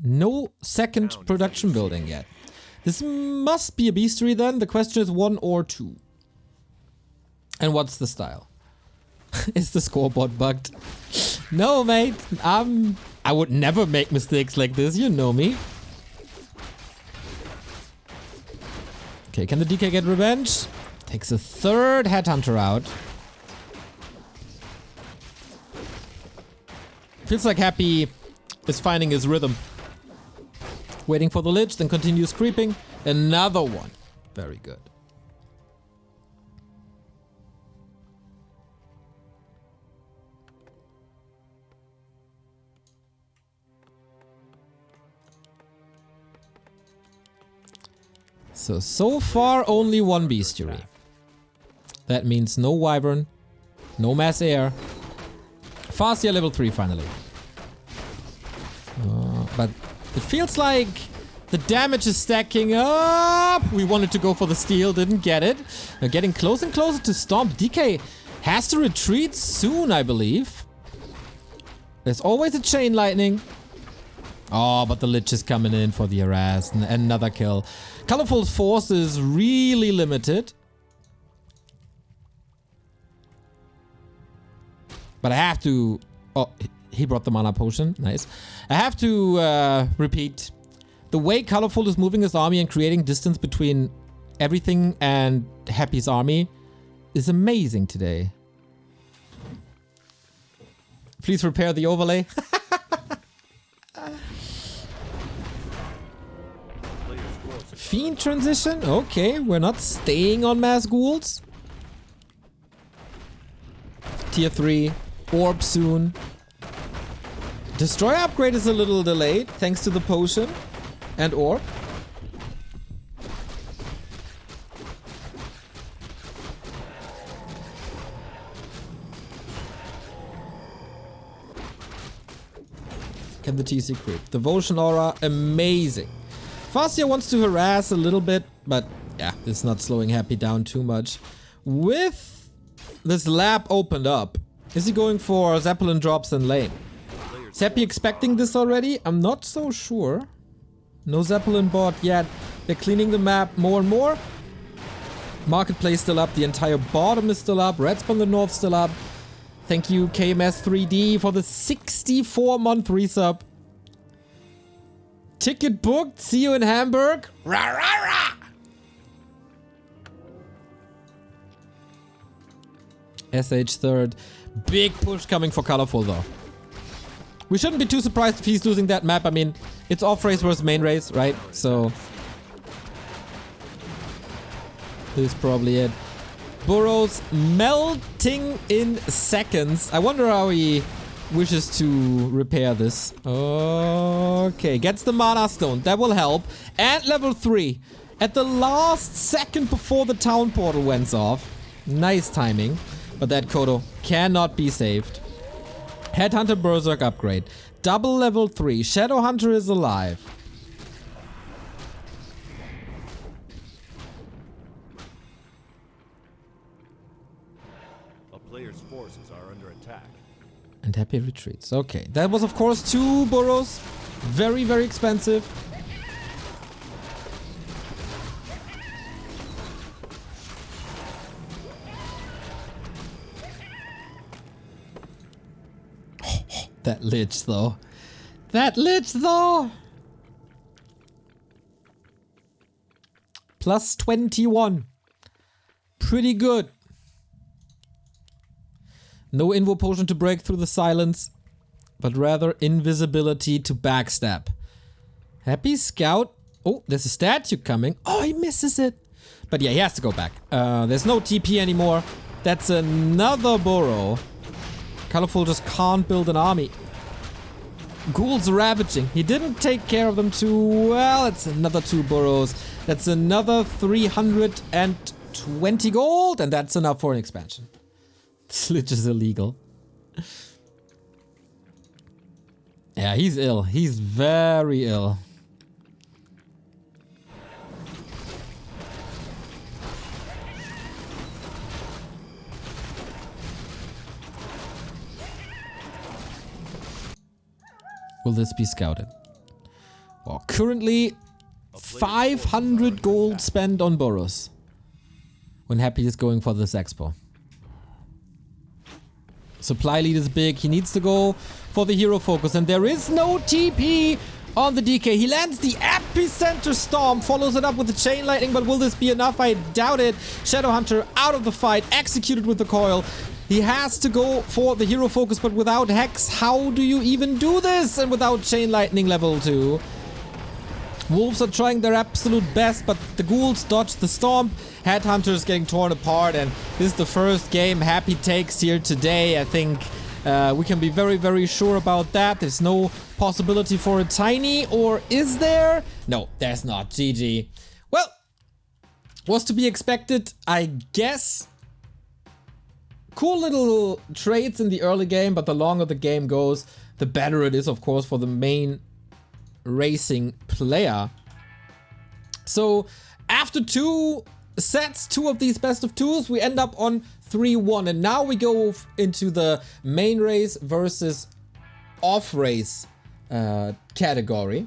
A: No second production building yet. This must be a beastery then. The question is 1 or 2. And what's the style? Is the scoreboard bugged? No, mate. I would never make mistakes like this. You know me. Okay, can the DK get revenge? Takes a third Headhunter out. Feels like Happy is finding his rhythm. Waiting for the Lich, then continues creeping. Another one. Very good. So far only one bestiary. That means no wyvern, no mass air. Farseer level 3 finally. But it feels like the damage is stacking up. We wanted to go for the steal, didn't get it. We're getting closer and closer to Stomp. DK has to retreat soon, I believe. There's always a chain lightning. Oh, but the Lich is coming in for the harass. Another kill. Colorful's force is really limited. But I have to... Oh, he brought the mana potion. Nice. I have to repeat. The way Colorful is moving his army and creating distance between everything and Happy's army is amazing today. Please repair the overlay. Fiend transition? Okay, we're not staying on mass ghouls. Tier 3. Orb soon. Destroyer upgrade is a little delayed thanks to the potion and orb. Can the TC creep? Devotion aura, amazing. Farseer wants to harass a little bit, but yeah, it's not slowing Happy down too much. With this lab opened up, is he going for Zeppelin drops and lane? Is Happy expecting this already? I'm not so sure. No Zeppelin bot yet. They're cleaning the map more and more. Marketplace still up. The entire bottom is still up. Red Spawn the North still up. Thank you KMS 3D for the 64-month resub. Ticket booked. See you in Hamburg. Rah, rah, rah. SH third. Big push coming for Colorful though. We shouldn't be too surprised if he's losing that map. I mean, it's off race versus main race, right? So this is probably it. Burrows melting in seconds. I wonder how he wishes to repair this. Okay, gets the Mana Stone. That will help. And level 3. At the last second before the town portal went off. Nice timing. But that Kodo cannot be saved. Headhunter Berserk upgrade. Double level 3. Shadowhunter is alive.
B: A player's forces are under attack.
A: And Happy retreats. Okay, that was of course 2 burrows. Very, very expensive. That Lich though. That Lich though! Plus 21. Pretty good. No Invo Potion to break through the silence, but rather invisibility to backstab. Happy Scout. Oh, there's a statue coming. Oh, he misses it. But yeah, he has to go back. There's no TP anymore. That's another burrow. Colorful just can't build an army. Ghouls ravaging. He didn't take care of them too well. It's another 2 burrows. That's another 320 gold. And that's enough for an expansion. This lich is illegal. Yeah, he's ill. He's very ill. Will this be scouted? Well, currently 500 gold spent on Boros. When Happy is going for this expo. Supply lead is big. He needs to go for the hero focus. And there is no TP on the DK. He lands the epicenter storm. Follows it up with the chain lightning. But will this be enough? I doubt it. Shadowhunter out of the fight. Executed with the coil. He has to go for the hero focus, but without Hex, how do you even do this? And without Chain Lightning level 2. Wolves are trying their absolute best, but the ghouls dodge the storm. Headhunter's getting torn apart, and this is the first game Happy takes here today. I think we can be very, very sure about that. There's no possibility for a tiny, or is there? No, there's not. GG. Well, was to be expected, I guess. Cool little traits in the early game, but the longer the game goes, the better it is, of course, for the main racing player. So after 2 sets, 2 of these best of 2s, we end up on 3-1. And now we go into the main race versus off race category.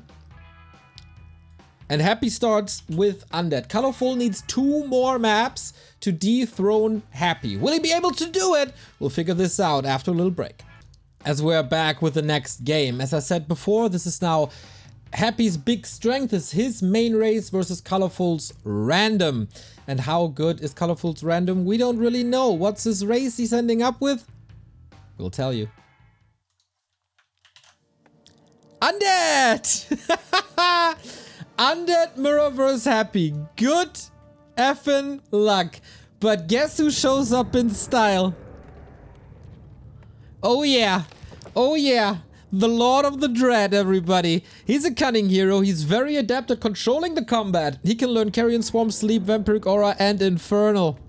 A: And Happy starts with Undead. Colorful needs 2 more maps to dethrone Happy. Will he be able to do it? We'll figure this out after a little break. As we're back with the next game. As I said before, this is now Happy's big strength is his main race versus Colorful's random. And how good is Colorful's random? We don't really know. What's his race he's ending up with? We'll tell you. Undead! Undead Mirror vs. Happy. Good effing luck. But guess who shows up in style? Oh yeah. Oh yeah. The Lord of the Dread, everybody. He's a cunning hero. He's very adept at controlling the combat. He can learn Carrion Swarm, Sleep, Vampiric Aura, and Infernal.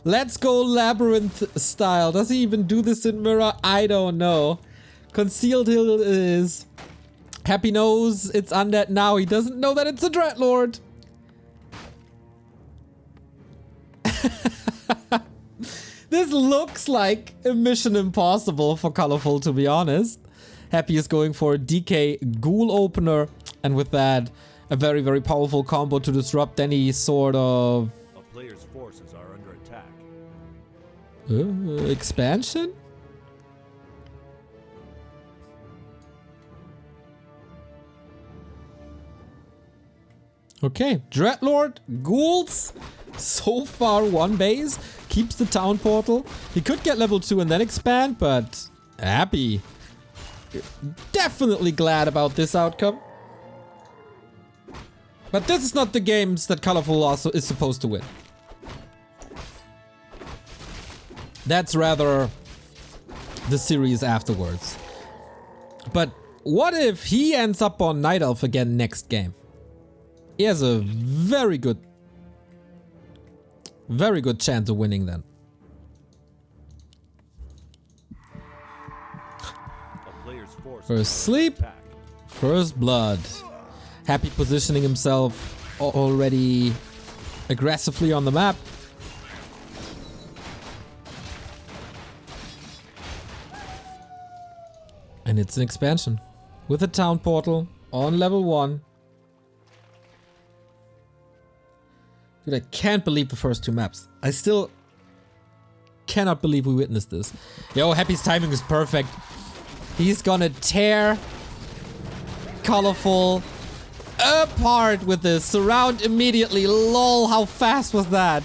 A: Let's go Labyrinth style. Does he even do this in Mirror? I don't know. Concealed Hill is... Happy knows it's Undead now. He doesn't know that it's a Dreadlord. This looks like a Mission Impossible for Colorful, to be honest. Happy is going for a DK Ghoul Opener. And with that, a very, very powerful combo to disrupt any sort of...
B: A player's forces are under attack.
A: Expansion? Okay, Dreadlord, Ghouls, so far 1 base, keeps the town portal. He could get level 2 and then expand, but Happy. Definitely glad about this outcome. But this is not the games that Colorful also is supposed to win. That's rather the series afterwards. But what if he ends up on Night Elf again next game? He has a very good chance of winning then. First sleep, first blood. Happy positioning himself already aggressively on the map. And it's an expansion with a town portal on level 1. Dude, I can't believe the first 2 maps. I still cannot believe we witnessed this. Yo, Happy's timing is perfect. He's gonna tear Colorful apart with this. Surround immediately. Lol, how fast was that?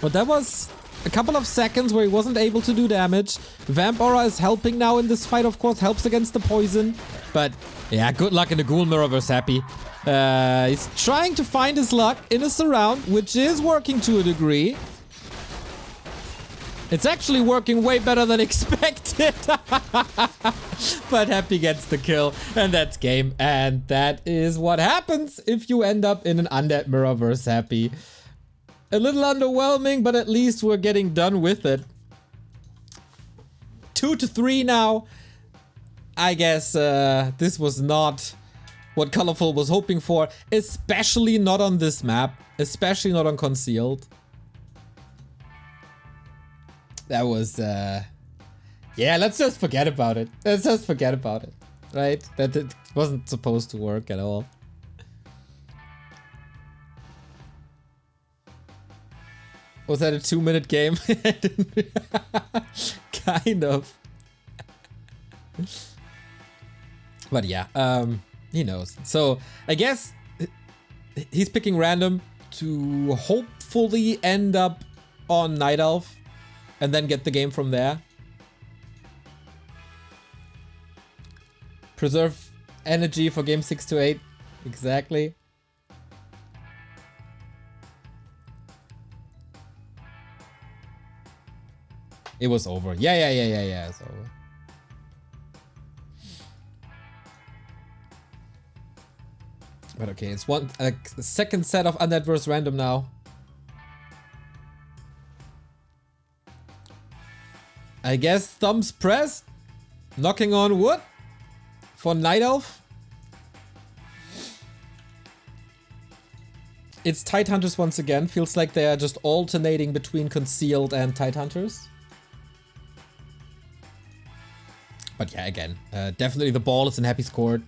A: But that was a couple of seconds where he wasn't able to do damage. Vamp Aura is helping now in this fight, of course. Helps against the poison. But yeah, good luck in the Ghoul Mirror versus Happy. He's trying to find his luck in a surround, which is working to a degree. It's actually working way better than expected. But Happy gets the kill, and that's game. And that is what happens if you end up in an Undead Mirror versus Happy. A little underwhelming, but at least we're getting done with it. 2-3 now. I guess this was not what Colorful was hoping for, especially not on this map, especially not on Concealed. That was, yeah, let's just forget about it. Let's just forget about it, right? That it wasn't supposed to work at all. Was that a 2-minute game? Kind of. But yeah, he knows. So I guess he's picking random to hopefully end up on Night Elf and then get the game from there. Preserve energy for game 6 to 8. Exactly. It was over. Yeah, it's over. But okay, it's a second set of Undead vs Random now. I guess thumbs pressed. Knocking on wood for Night Elf. It's Tidehunters once again. Feels like they are just alternating between Concealed and Tidehunters. But yeah, again, definitely the ball is in Happy's court.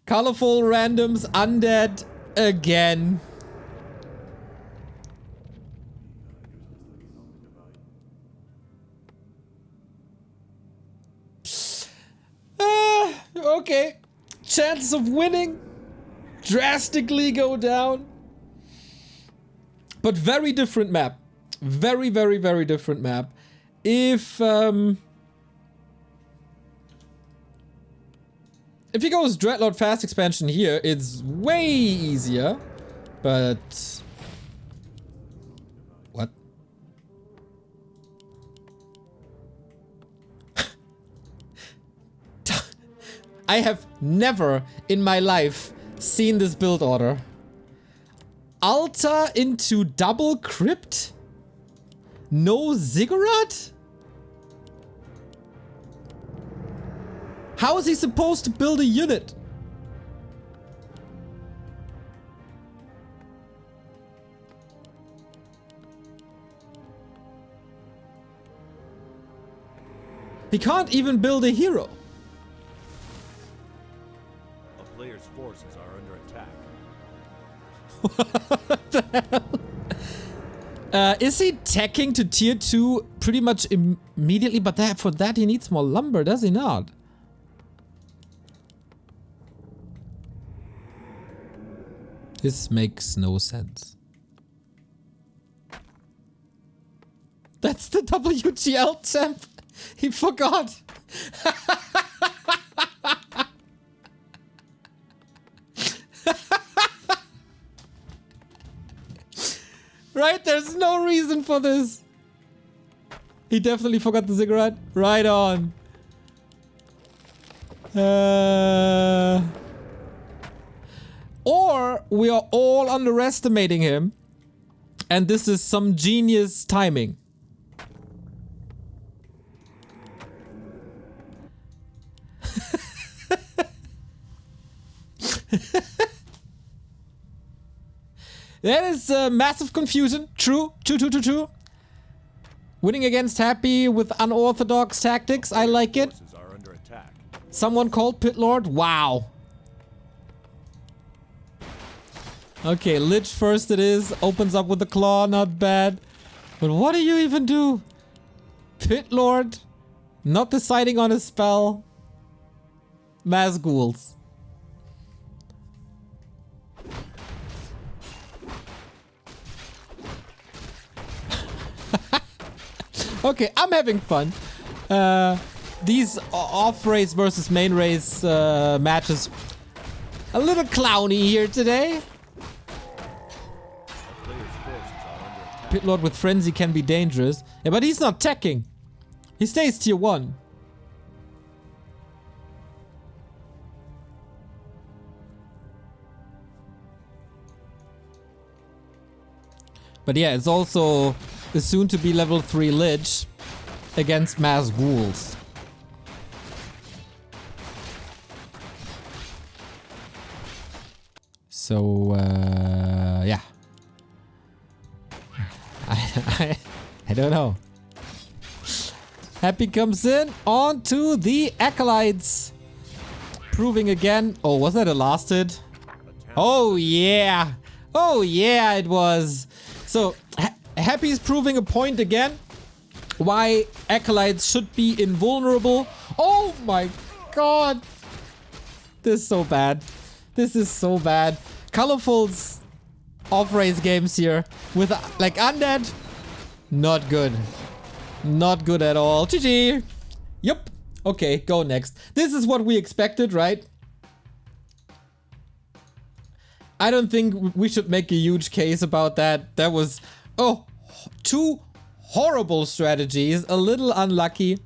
A: Colorful randoms undead again. Okay. Chances of winning drastically go down. But very different map. Very, very, very different map. If he goes Dreadlord fast expansion here, it's way easier. But what? I have never in my life seen this build order. Altar into double crypt? No ziggurat? How is he supposed to build a unit? He can't even build a hero.
B: A player's forces are under attack.
A: What the hell? Is he teching to tier 2 pretty much immediately? But for that he needs more lumber, does he not? This makes no sense. That's the WGL champ. He forgot. Right? There's no reason for this. He definitely forgot the ziggurat. Right on. Or we are all underestimating him. And this is some genius timing. That is massive confusion. True. True. Winning against Happy with unorthodox tactics. I like it. Someone called Pit Lord. Wow. Okay, Lich first it is. Opens up with the claw. Not bad. But what do you even do? Pit Lord not deciding on a spell. Mass ghouls. Okay, I'm having fun. These off-race versus main race matches. A little clowny here today. Pit Lord with Frenzy can be dangerous. Yeah, but he's not teching. He stays tier 1. But yeah, it's also the soon-to-be level 3 Lich against Mass Ghouls. So, yeah. I don't know. Happy comes in onto the Acolytes. Proving again. Oh, was that a last hit? Oh, yeah. Oh, yeah, it was. So, Happy is proving a point again. Why Acolytes should be invulnerable. Oh my god. This is so bad. This is so bad. Colorful's off-race games here with like undead. Not good. Not good at all. GG. Yep. Okay, go next. This is what we expected, right? I don't think we should make a huge case about that. That was, oh, 2 horrible strategies. A little unlucky.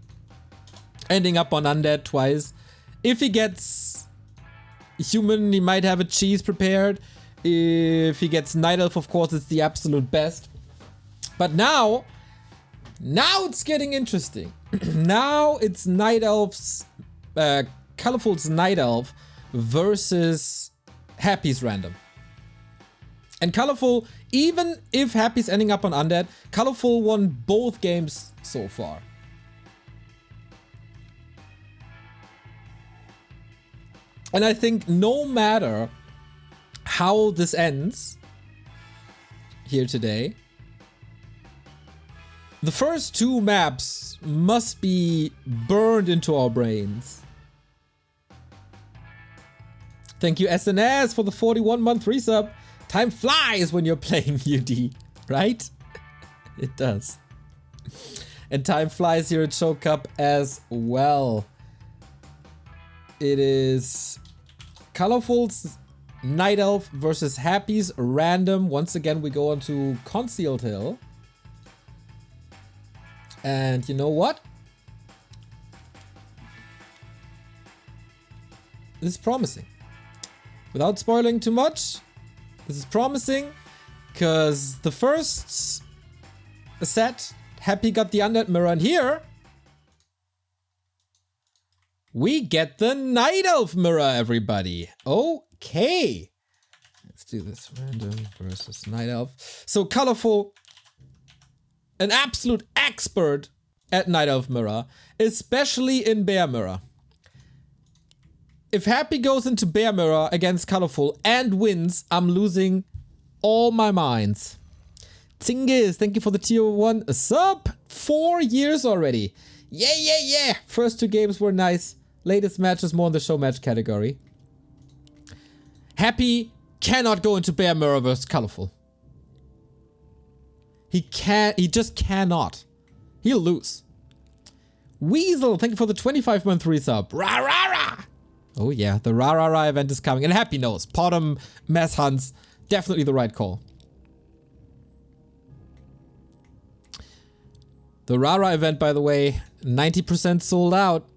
A: Ending up on undead twice. If he gets human, he might have a cheese prepared. If he gets night elf, of course, it's the absolute best. But now it's getting interesting. Now it's night elf's, Colorful's night elf versus Happy's random. And Colorful, even if Happy's ending up on undead, Colorful won both games so far. And I think no matter how this ends here today, the first 2 maps must be burned into our brains. Thank you SNS for the 41-month resub. Time flies when you're playing UD, right? It does. And time flies here at Show Cup as well. It is Colorful's Night Elf versus Happy's random. Once again, we go on to Concealed Hill. And you know what? This is promising. Without spoiling too much, this is promising because the first set, Happy got the Undead Mirror, and here we get the Night Elf Mirror, everybody. Okay. Let's do this. Random versus Night Elf. So Colorful, an absolute expert at Night Elf Mirror, especially in Bear Mirror. If Happy goes into Bear Mirror against Colorful and wins, I'm losing all my minds. Tingis, thank you for the tier 1 sub. 4 years already. Yeah, yeah, yeah. First 2 games were nice. Latest match is more in the show match category. Happy cannot go into Bear Mirror versus Colorful. He just cannot. He'll lose. Weasel, thank you for the 25-month resub. Rah, rah, rah. Oh yeah, the Rah Rah Rah event is coming. And Happy knows. Potom Mass Hunts, definitely the right call. The Rah Rah event, by the way, 90% sold out.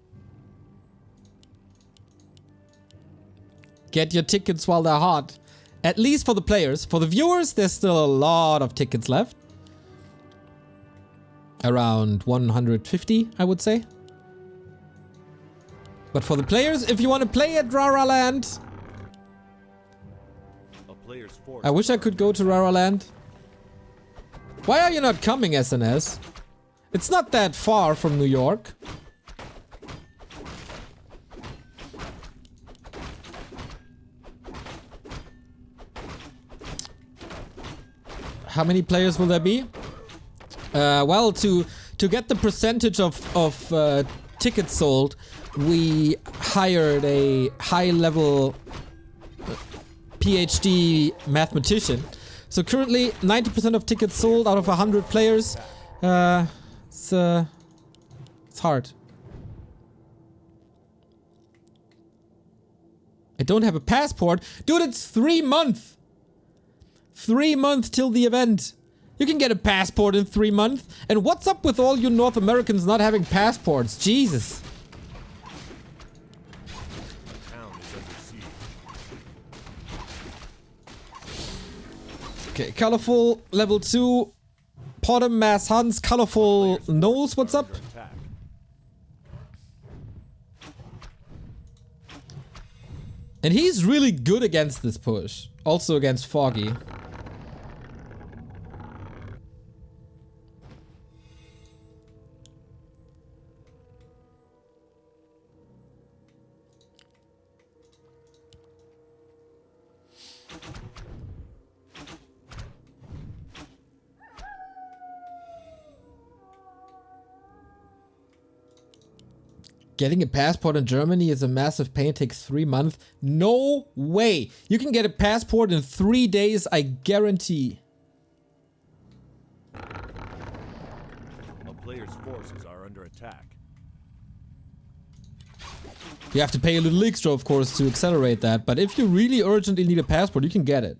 A: Get your tickets while they're hot. At least for the players. For the viewers, there's still a lot of tickets left. Around 150, I would say. But for the players, if you want to play at Rara Land, I wish I could go to Rara Land. Why are you not coming, SNS? It's not that far from New York. How many players will there be? Well, to to get the percentage of tickets sold, we hired a high-level PhD mathematician. So currently, 90% of tickets sold out of 100 players. It's hard. I don't have a passport. Dude, it's 3 months! 3 months till the event. You can get a passport in 3 months. And what's up with all you North Americans not having passports? Jesus. Okay, colorful level 2. Potom mass Hans. Colorful knows what's up. And he's really good against this push. Also against Foggy. Getting a passport in Germany is a massive pain. It takes 3 months. No way. You can get a passport in 3 days, I guarantee.
B: A player's forces are under attack.
A: You have to pay a little extra, of course, to accelerate that. But if you really urgently need a passport, you can get it.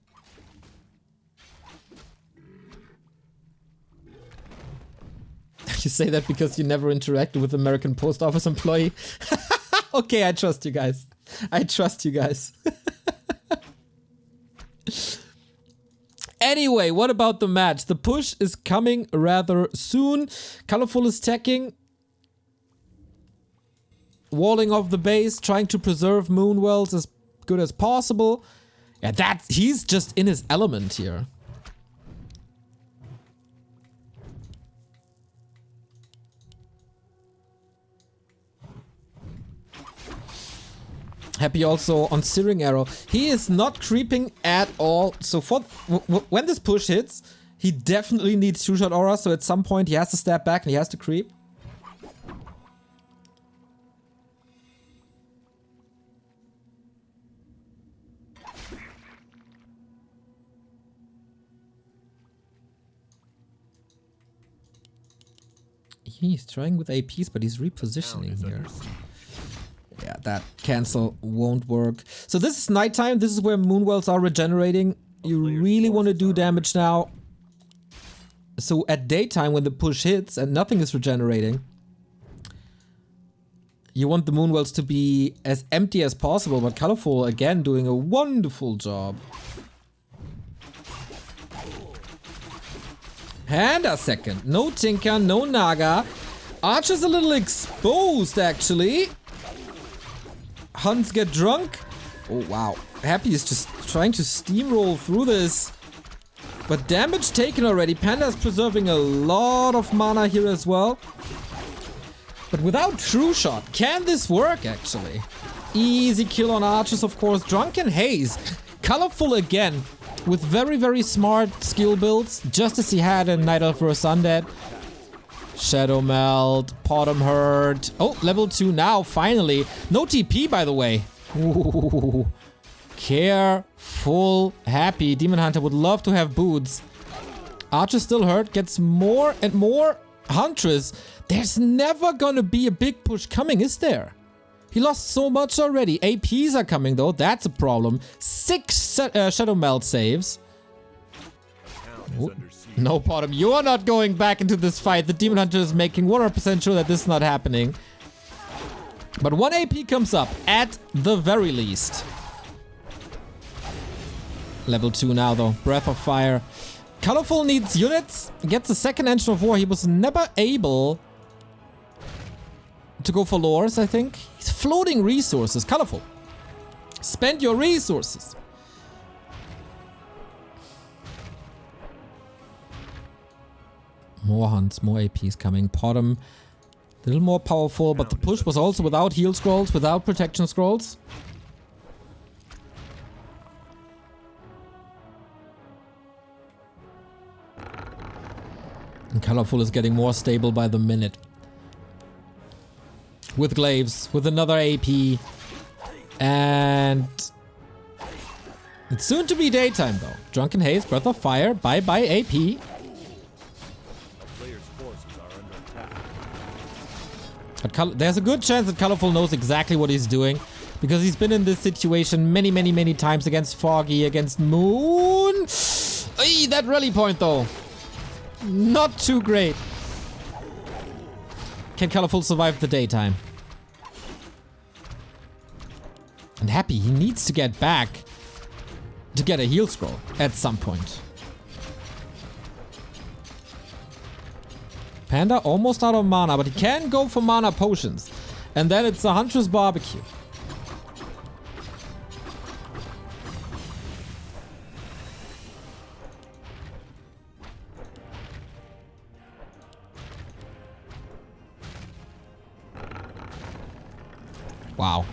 A: You say that because you never interacted with American post office employee? Okay, I trust you guys. I trust you guys. Anyway, what about the match? The push is coming rather soon. Colorful is teching. Walling off the base, trying to preserve Moonwells as good as possible. Yeah, he's just in his element here. Happy also on Searing Arrow. He is not creeping at all. So for when this push hits, he definitely needs two-shot aura. So at some point he has to step back and he has to creep. He's trying with APs, but he's repositioning here. Yeah, that cancel won't work. So this is nighttime. This is where Moonwells are regenerating. You really want to do damage now. So at daytime, when the push hits and nothing is regenerating, you want the Moonwells to be as empty as possible. But Colorful, again, doing a wonderful job. And a second. No Tinker, no Naga. Archer's a little exposed, actually. Huns get drunk. Oh, wow. Happy is just trying to steamroll through this. But damage taken already. Panda's preserving a lot of mana here as well. But without True Shot, can this work, actually? Easy kill on Archers, of course. Drunken Haze. Colorful again. With very, very smart skill builds. Just as he had in Night Elf vs Undead. Shadow Melt, Potom Hurt. Oh, level 2 now, finally. No TP, by the way. Ooh. Careful. Happy. Demon Hunter would love to have boots. Archer still hurt. Gets more and more. Huntress. There's never gonna be a big push coming, is there? He lost so much already. APs are coming, though. That's a problem. 6 Shadow Melt saves. No, Potom, you are not going back into this fight. The Demon Hunter is making 100% sure that this is not happening. But 1 AP comes up, at the very least. Level 2 now, though. Breath of Fire. Colorful needs units. Gets a second Engine of War. He was never able to go for lores, I think. He's floating resources. Colorful. Spend your resources. More hunts, more APs coming. Potom, a little more powerful, but the push was also without heal scrolls, without protection scrolls. And Colorful is getting more stable by the minute. With glaives, with another AP. And it's soon to be daytime though. Drunken Haze, Breath of Fire, bye-bye AP.
B: Player's forces are under attack.
A: There's a good chance that Colorful knows exactly what he's doing. Because he's been in this situation many times against Foggy, against Moon. Ay, that rally point though. Not too great. Can Colorful survive the daytime? And Happy, he needs to get back to get a heal scroll at some point. Panda almost out of mana, but he can go for mana potions. And then it's a Huntress Barbecue. Wow.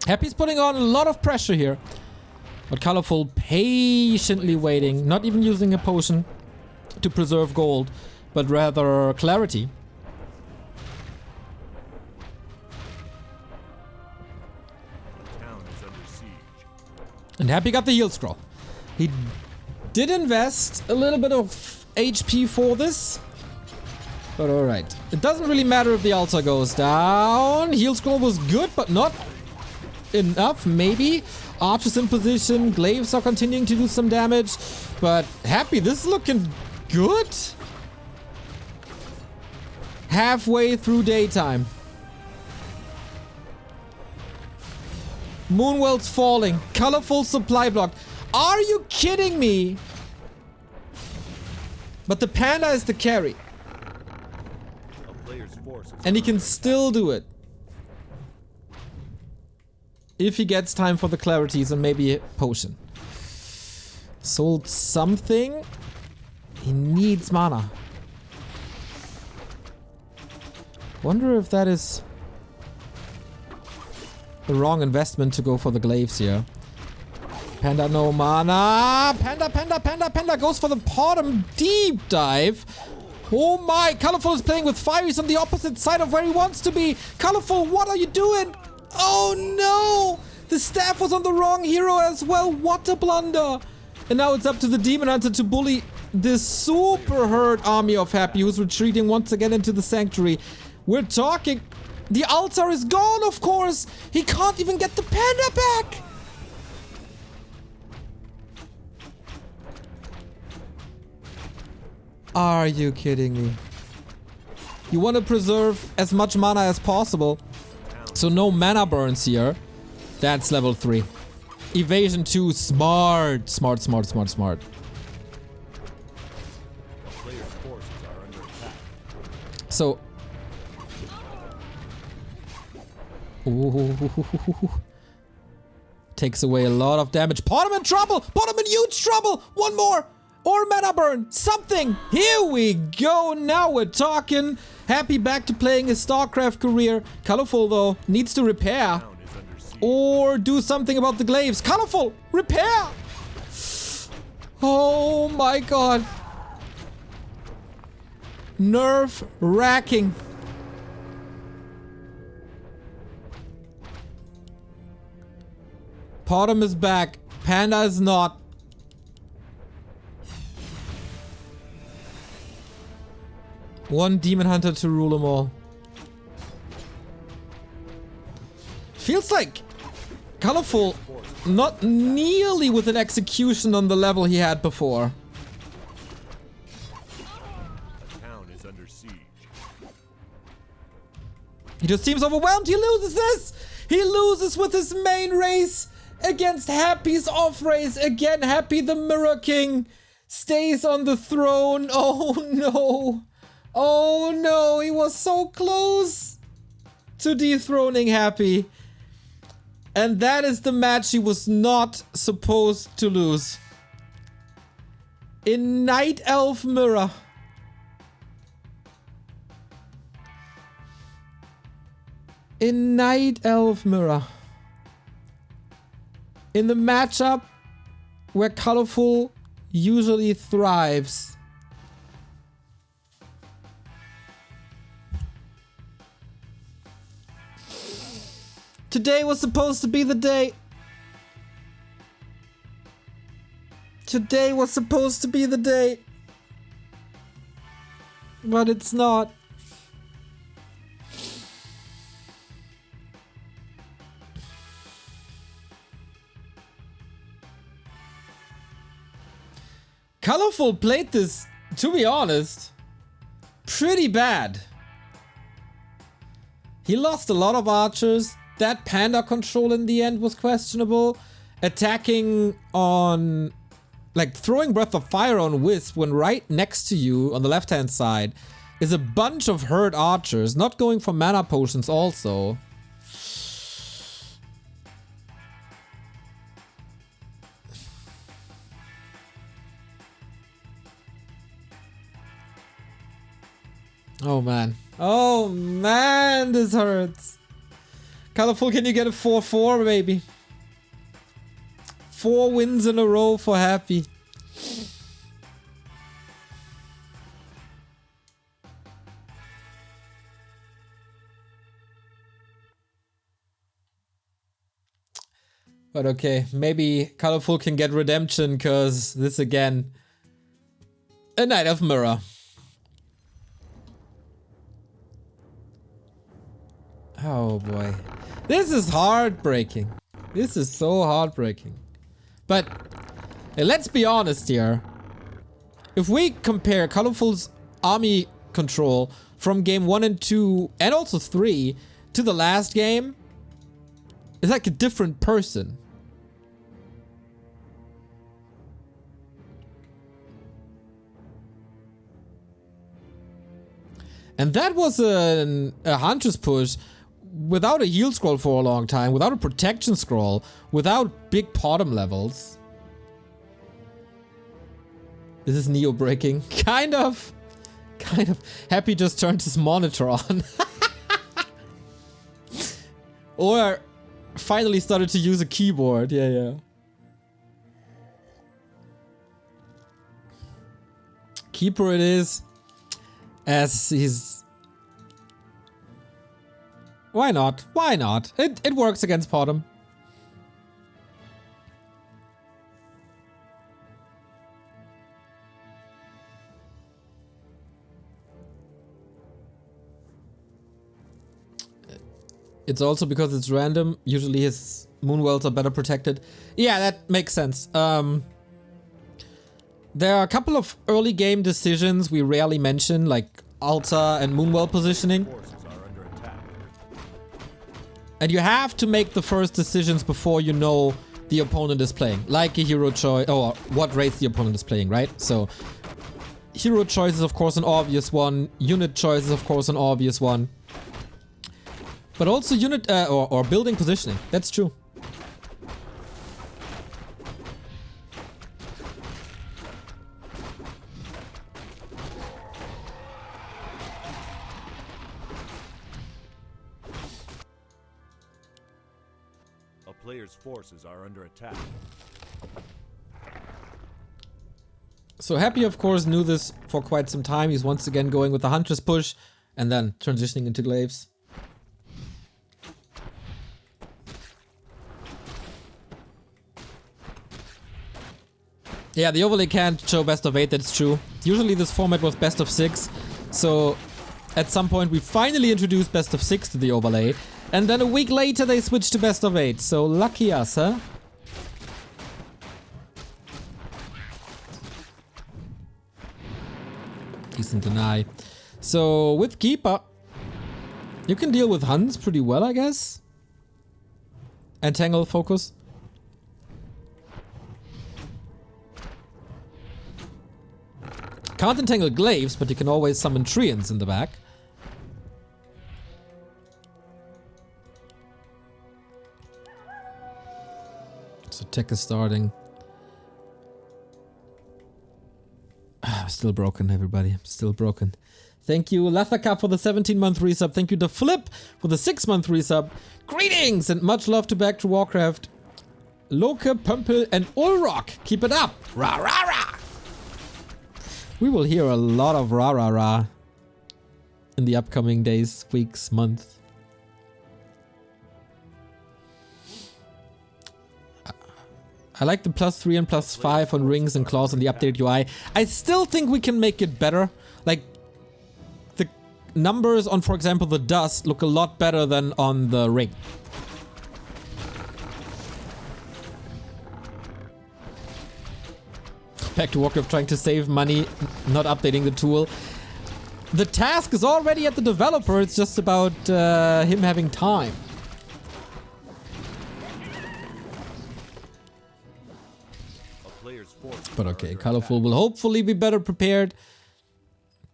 A: Happy's putting on a lot of pressure here. But Colorful patiently waiting, not even using a potion to preserve gold, but rather clarity.
B: The town is under siege.
A: And Happy got the heal scroll. He did invest a little bit of HP for this. But alright. It doesn't really matter if the altar goes down. Heal scroll was good, but not enough, maybe. Archers in position. Glaives are continuing to do some damage. But Happy, this is looking good. Halfway through daytime. Moonwell's falling. Colorful supply blocked. Are you kidding me? But the Panda is the carry. And he can still do it. If he gets time for the clarities and maybe a potion. Sold something. He needs mana. Wonder if that is the wrong investment to go for the glaives here. Panda no mana. Panda goes for the bottom deep dive. Oh my, Colorful is playing with fire. He's on the opposite side of where he wants to be. Colorful, what are you doing? Oh no! The staff was on the wrong hero as well. What a blunder. And now it's up to the Demon Hunter to bully this super hurt army of Happy, who's retreating once again into the Sanctuary. We're talking... The altar is gone, of course. He can't even get the Panda back. Are you kidding me? You want to preserve as much mana as possible. So no mana burns here. That's level 3. Evasion 2, smart. Smart.
B: Player's forces are under attack.
A: So... Ooh. Takes away a lot of damage. Put him in trouble! Put him in huge trouble! One more! Or mana burn! Something! Here we go! Now we're talking! Happy back to playing his StarCraft career. Colorful, though, needs to repair. Or do something about the glaives. Colorful! Repair! Oh my god. Nerve-wracking. Potom is back. Panda is not. One Demon Hunter to rule them all. Feels like Colorful not nearly with an execution on the level he had before.
B: The town is under siege.
A: He just seems overwhelmed. He loses this. He loses with his main race against Happy's off race. Again, Happy the Mirror King stays on the throne. Oh no. Oh no, he was so close to dethroning Happy. And that is the match he was not supposed to lose. In Night Elf Mirror. In Night Elf Mirror. In the matchup where Colorful usually thrives. Today was supposed to be the day. Today was supposed to be the day. But it's not. Colorful played this, to be honest, pretty bad. He lost a lot of archers. That panda control in the end was questionable. Attacking on, like throwing Breath of Fire on Wisp when right next to you on the left hand side is a bunch of hurt archers, not going for mana potions also. Oh man. Oh man, this hurts. Colorful, can you get a 4-4 maybe? 4 wins in a row for Happy. But okay, maybe Colorful can get redemption, cause this again, a Knight of Mirror. Oh boy. This is heartbreaking. This is so heartbreaking. But hey, let's be honest here. If we compare Colorful's army control from game 1 and 2 and also 3 to the last game, it's like a different person. And that was a Huntress push without a heal scroll for a long time, without a protection scroll, without big bottom levels. This is Neo breaking. Kind of. Happy just turned his monitor on. Or finally started to use a keyboard. Yeah. Keeper it is. As he's... Why not? Why not? It works against bottom. It's also because it's random. Usually his Moonwells are better protected. Yeah, that makes sense. There are a couple of early game decisions we rarely mention, like Alta and Moonwell positioning. And you have to make the first decisions before you know the opponent is playing. Like a hero choice, or what race the opponent is playing, right? So, hero choice is of course an obvious one. Unit choice is of course an obvious one. But also unit, or building positioning. That's true.
B: Player's forces are under attack.
A: So Happy of course knew this for quite some time. He's once again going with the Huntress push and then transitioning into Glaives. Yeah, the overlay can't show best of 8, that's true. Usually this format was best of 6, so at some point we finally introduced best of 6 to the overlay. And then a week later they switched to best of 8, so lucky us, huh? Decent deny. So with Keeper, you can deal with Huns pretty well, I guess. Entangle focus. Can't entangle Glaives, but you can always summon Treants in the back. So tech is starting. I'm still broken, everybody. I'm still broken. Thank you, Lathaka, for the 17-month resub. Thank you, The Flip, for the 6-month resub. Greetings and much love to Back to Warcraft. Loke, Pumpel, and Ulrock. Keep it up. Rah, rah, rah. We will hear a lot of rah, rah, rah in the upcoming days, weeks, months. I like the +3 and +5 on rings and claws on the updated UI. I still think we can make it better. Like, the numbers on, for example, the dust look a lot better than on the ring. Back to Warcraft trying to save money, not updating the tool. The task is already at the developer, it's just about him having time. But okay, Colorful will hopefully be better prepared.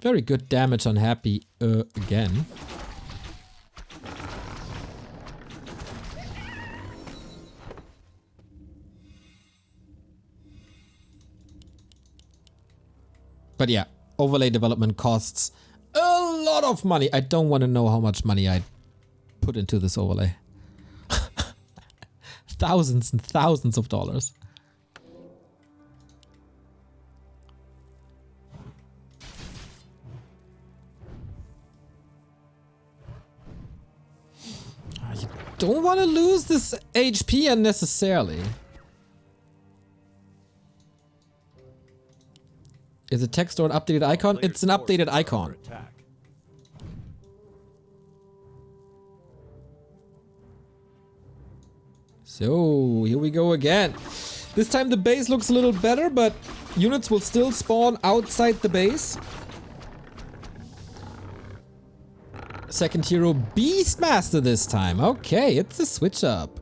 A: Very good damage on Happy again. But yeah, overlay development costs a lot of money. I don't want to know how much money I put into this overlay. Thousands and thousands of dollars. You don't want to lose this HP unnecessarily. Is it text or an updated icon? It's an updated icon. So, here we go again. This time the base looks a little better, but units will still spawn outside the base. Second hero, Beastmaster this time. Okay, it's a switch up.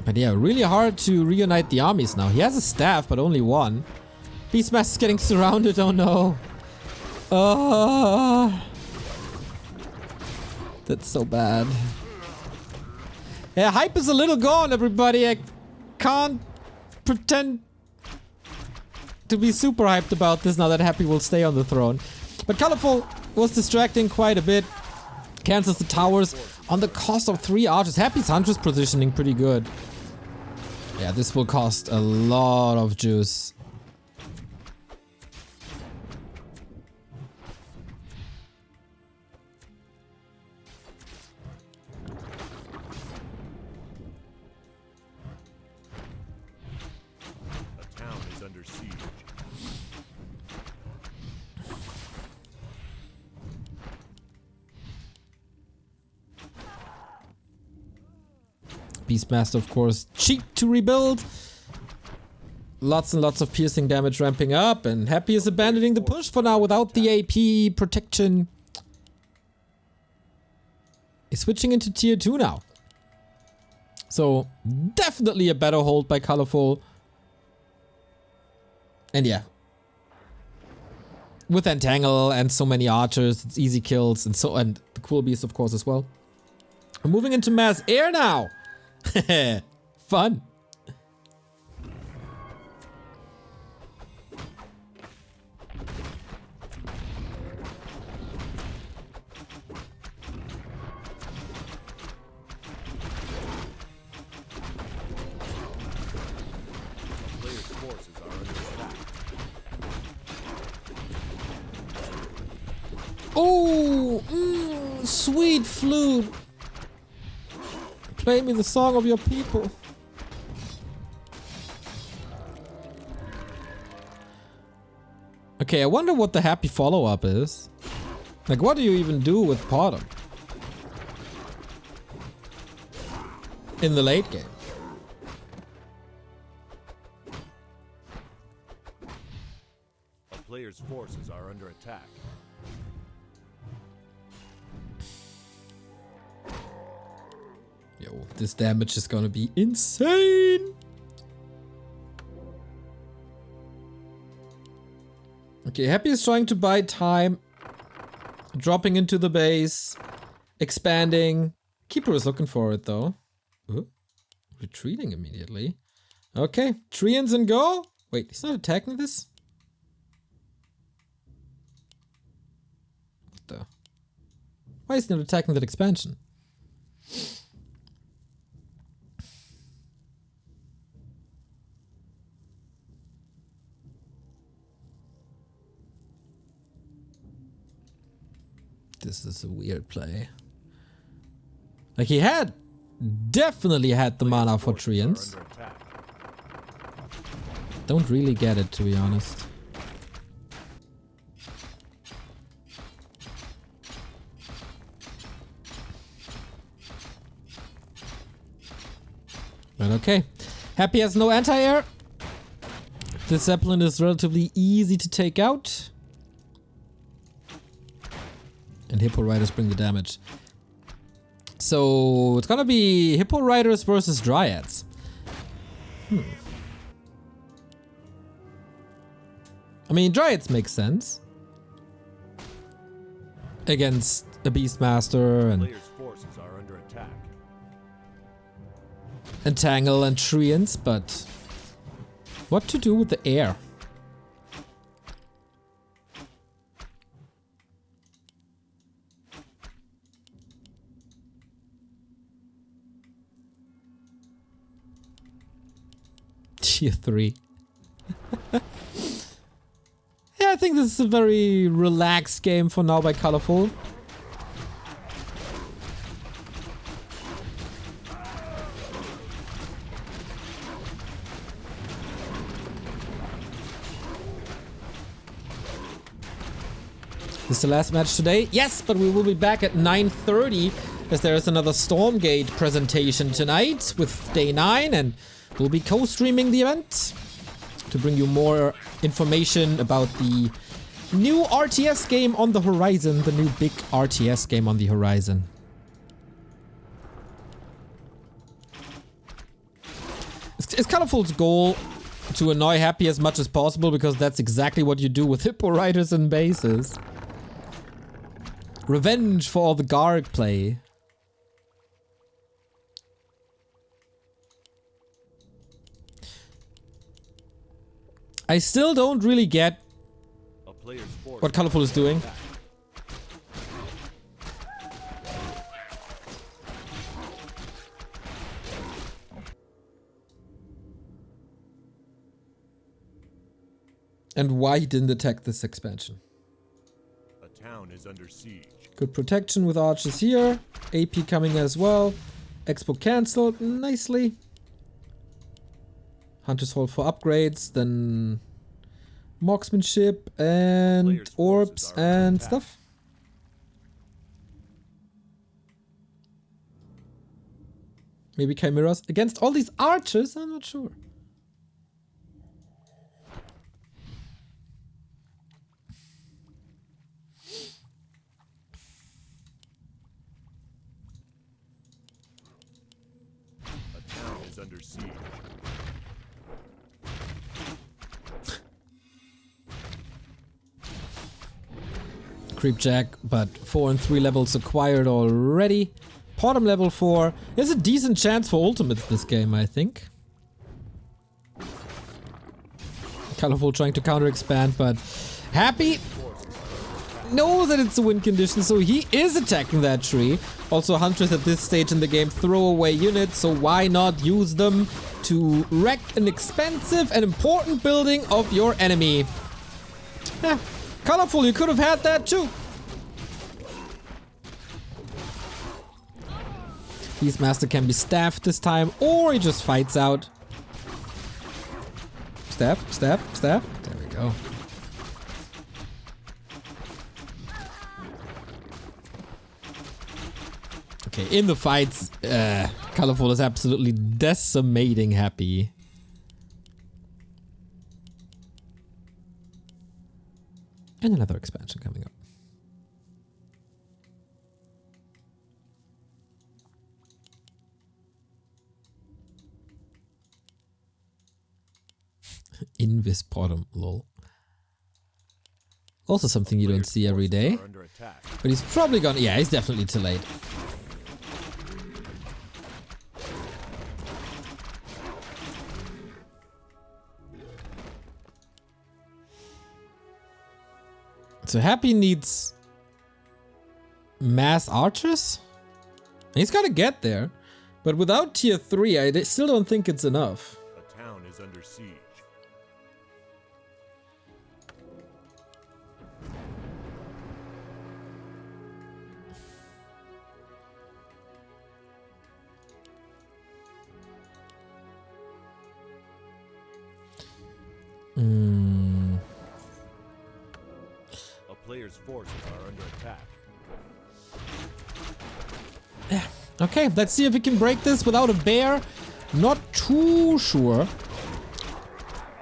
A: But yeah, really hard to reunite the armies now. He has a staff, but only one. Beastmaster's getting surrounded, oh no. That's so bad. Yeah, hype is a little gone, everybody. I can't pretend to be super hyped about this now that Happy will stay on the throne. But Colorful was distracting quite a bit. Cancels the towers on the cost of 3 archers. Happy's Huntress positioning pretty good. Yeah, this will cost a lot of juice.
B: The town is under siege.
A: Beastmaster, of course, cheap to rebuild. Lots and lots of piercing damage ramping up, and Happy is abandoning the push for now without the AP protection. He's switching into tier 2 now. So, definitely a better hold by Colorful. And yeah. With Entangle and so many archers, it's easy kills, and the Cool Beast, of course, as well. We're moving into Mass Air now. Fun.
B: Players' forces are under attack.
A: Oh, sweet flute. Play me the song of your people. Okay, I wonder what the Happy follow-up is. Like, what do you even do with Potom in the late game?
B: A player's forces are under attack.
A: Yo, this damage is gonna be insane. Okay, Happy is trying to buy time. Dropping into the base. Expanding. Keeper is looking for it though. Ooh, retreating immediately. Okay, Treants and go. Wait, he's not attacking this? What the? Why is he not attacking that expansion? This is a weird play. Like, he definitely had the mana for treants. Don't really get it, to be honest. But okay. Happy has no anti-air. The Zeppelin is relatively easy to take out. And Hippo Riders bring the damage. So it's gonna be Hippo Riders versus Dryads. I mean, Dryads make sense. Against a Beastmaster and
B: forces are under attack.
A: Entangle and Treants, but what to do with the air? Tier 3. Yeah, I think this is a very relaxed game for now by Colorful. This is the last match today? Yes, but we will be back at 9:30 as there is another Stormgate presentation tonight with Day 9, and we'll be co-streaming the event to bring you more information about the new RTS game on the horizon, the new big RTS game on the horizon. It's Colorful's goal to annoy Happy as much as possible, because that's exactly what you do with Hippo Riders and bases. Revenge for all the Garg play. I still don't really get what Colorful is doing. And why he didn't attack this expansion.
B: A town is under siege.
A: Good protection with archers here. AP coming as well. Expo cancelled nicely. Hunter's Hall for upgrades, then marksmanship and orbs and stuff. Maybe chimeras against all these archers? I'm not sure.
B: A town is under siege.
A: Creepjack, but 4 and 3 levels acquired already. Bottom level 4. There's a decent chance for ultimates this game, I think. Colorful trying to counter expand, but Happy knows that it's a win condition, so he is attacking that tree. Also, Huntress at this stage in the game throw away units, so why not use them to wreck an expensive and important building of your enemy? Yeah. Colorful, you could have had that too. Beastmaster can be staffed this time, or he just fights out. Staff, staff, staff. There we go. Okay, in the fights, Colorful is absolutely decimating Happy. And another expansion coming up. Invis bottom, lol. Also something you don't see every day. But he's probably gonna... Yeah, he's definitely too late. So Happy needs mass archers? He's gotta get there. But without tier 3, I still don't think it's enough.
B: A town is under siege. A player's forces are under attack.
A: Yeah. Okay, let's see if we can break this without a bear. Not too sure.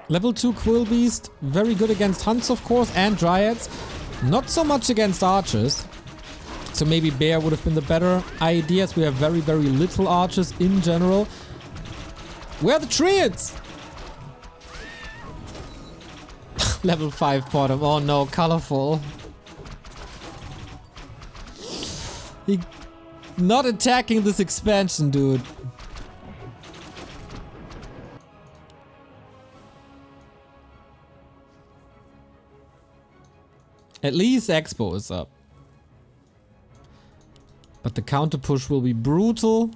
A: Level 2 Quill Beast, very good against hunts, of course, and dryads. Not so much against archers. So maybe bear would have been the better idea, as we have very, very little archers in general. Where are the triads? Level 5 bottom. Oh no, colorful. He not attacking this expansion, dude. At least Expo is up. But the counter push will be brutal.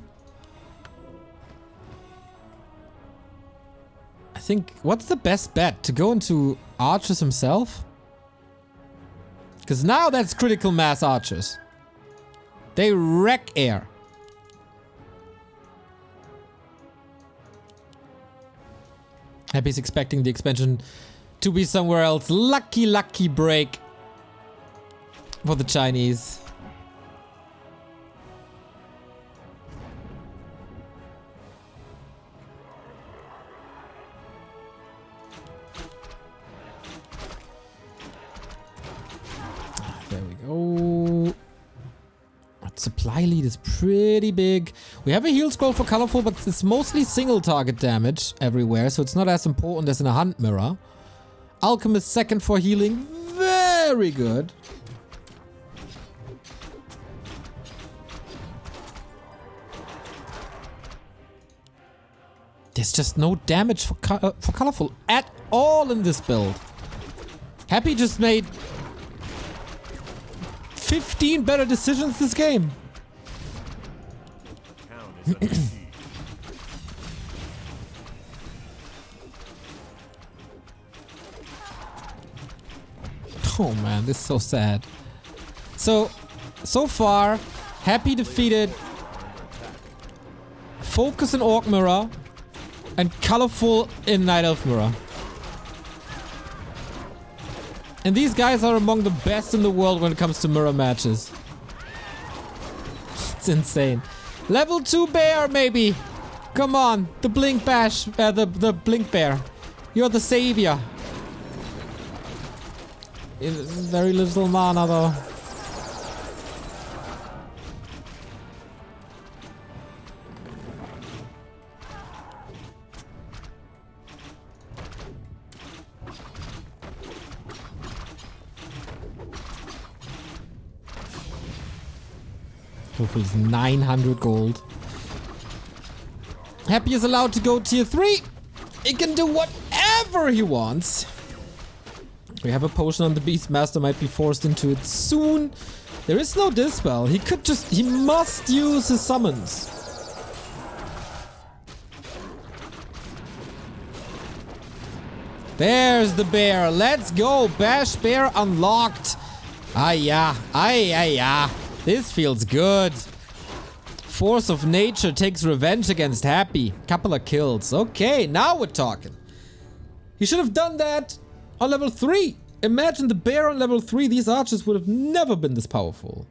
A: I think, what's the best bet? To go into archers himself? Because now that's critical mass archers. They wreck air. Happy's expecting the expansion to be somewhere else. Lucky, lucky break for the Chinese. There we go. That supply lead is pretty big. We have a heal scroll for colorful, but it's mostly single target damage everywhere, so it's not as important as in a hunt mirror. Alchemist second for healing. Very good. There's just no damage for colorful at all in this build. Happy just made 15 better decisions this game. Oh man, this is so sad. So far, Happy defeated Focus in Orc Mirror and Colorful in Night Elf Mirror. And these guys are among the best in the world when it comes to mirror matches. It's insane. Level 2 bear, maybe. Come on, the Blink Bash, the Blink Bear. You're the savior. Very little mana though. Hopefully it's 900 gold. Happy is allowed to go tier 3. He can do whatever he wants. We have a potion on the Beastmaster, might be forced into it soon. There is no dispel. He must use his summons. There's the bear. Let's go. Bash bear unlocked. Ah yeah. This feels good. Force of Nature takes revenge against Happy. Couple of kills. Okay, now we're talking. He should have done that on level 3. Imagine the bear on level 3. These archers would have never been this powerful.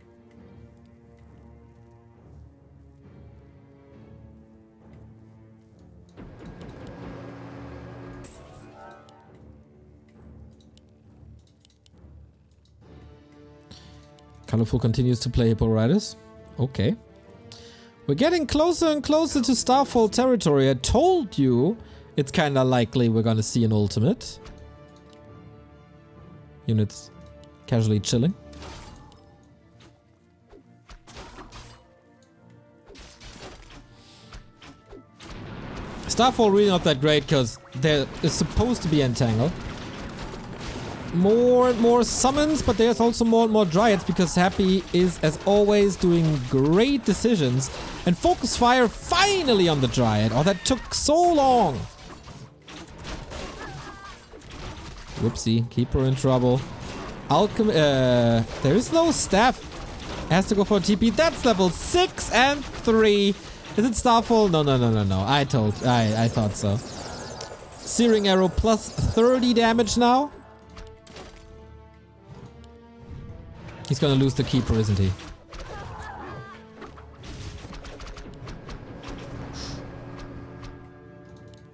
A: Colorful continues to play Hippo Riders. Okay. We're getting closer and closer to Starfall territory. I told you it's kinda likely we're gonna see an ultimate. Units casually chilling. Starfall really not that great because there is supposed to be Entangle. More and more summons, but there's also more and more dryads because Happy is, as always, doing great decisions. And Focus Fire finally on the dryad. Oh, that took so long. Whoopsie, keep her in trouble. There is no staff. Has to go for a TP. That's level 6 and 3. Is it Starfall? No. I thought so. Searing Arrow plus 30 damage now. He's gonna lose the Keeper, isn't he?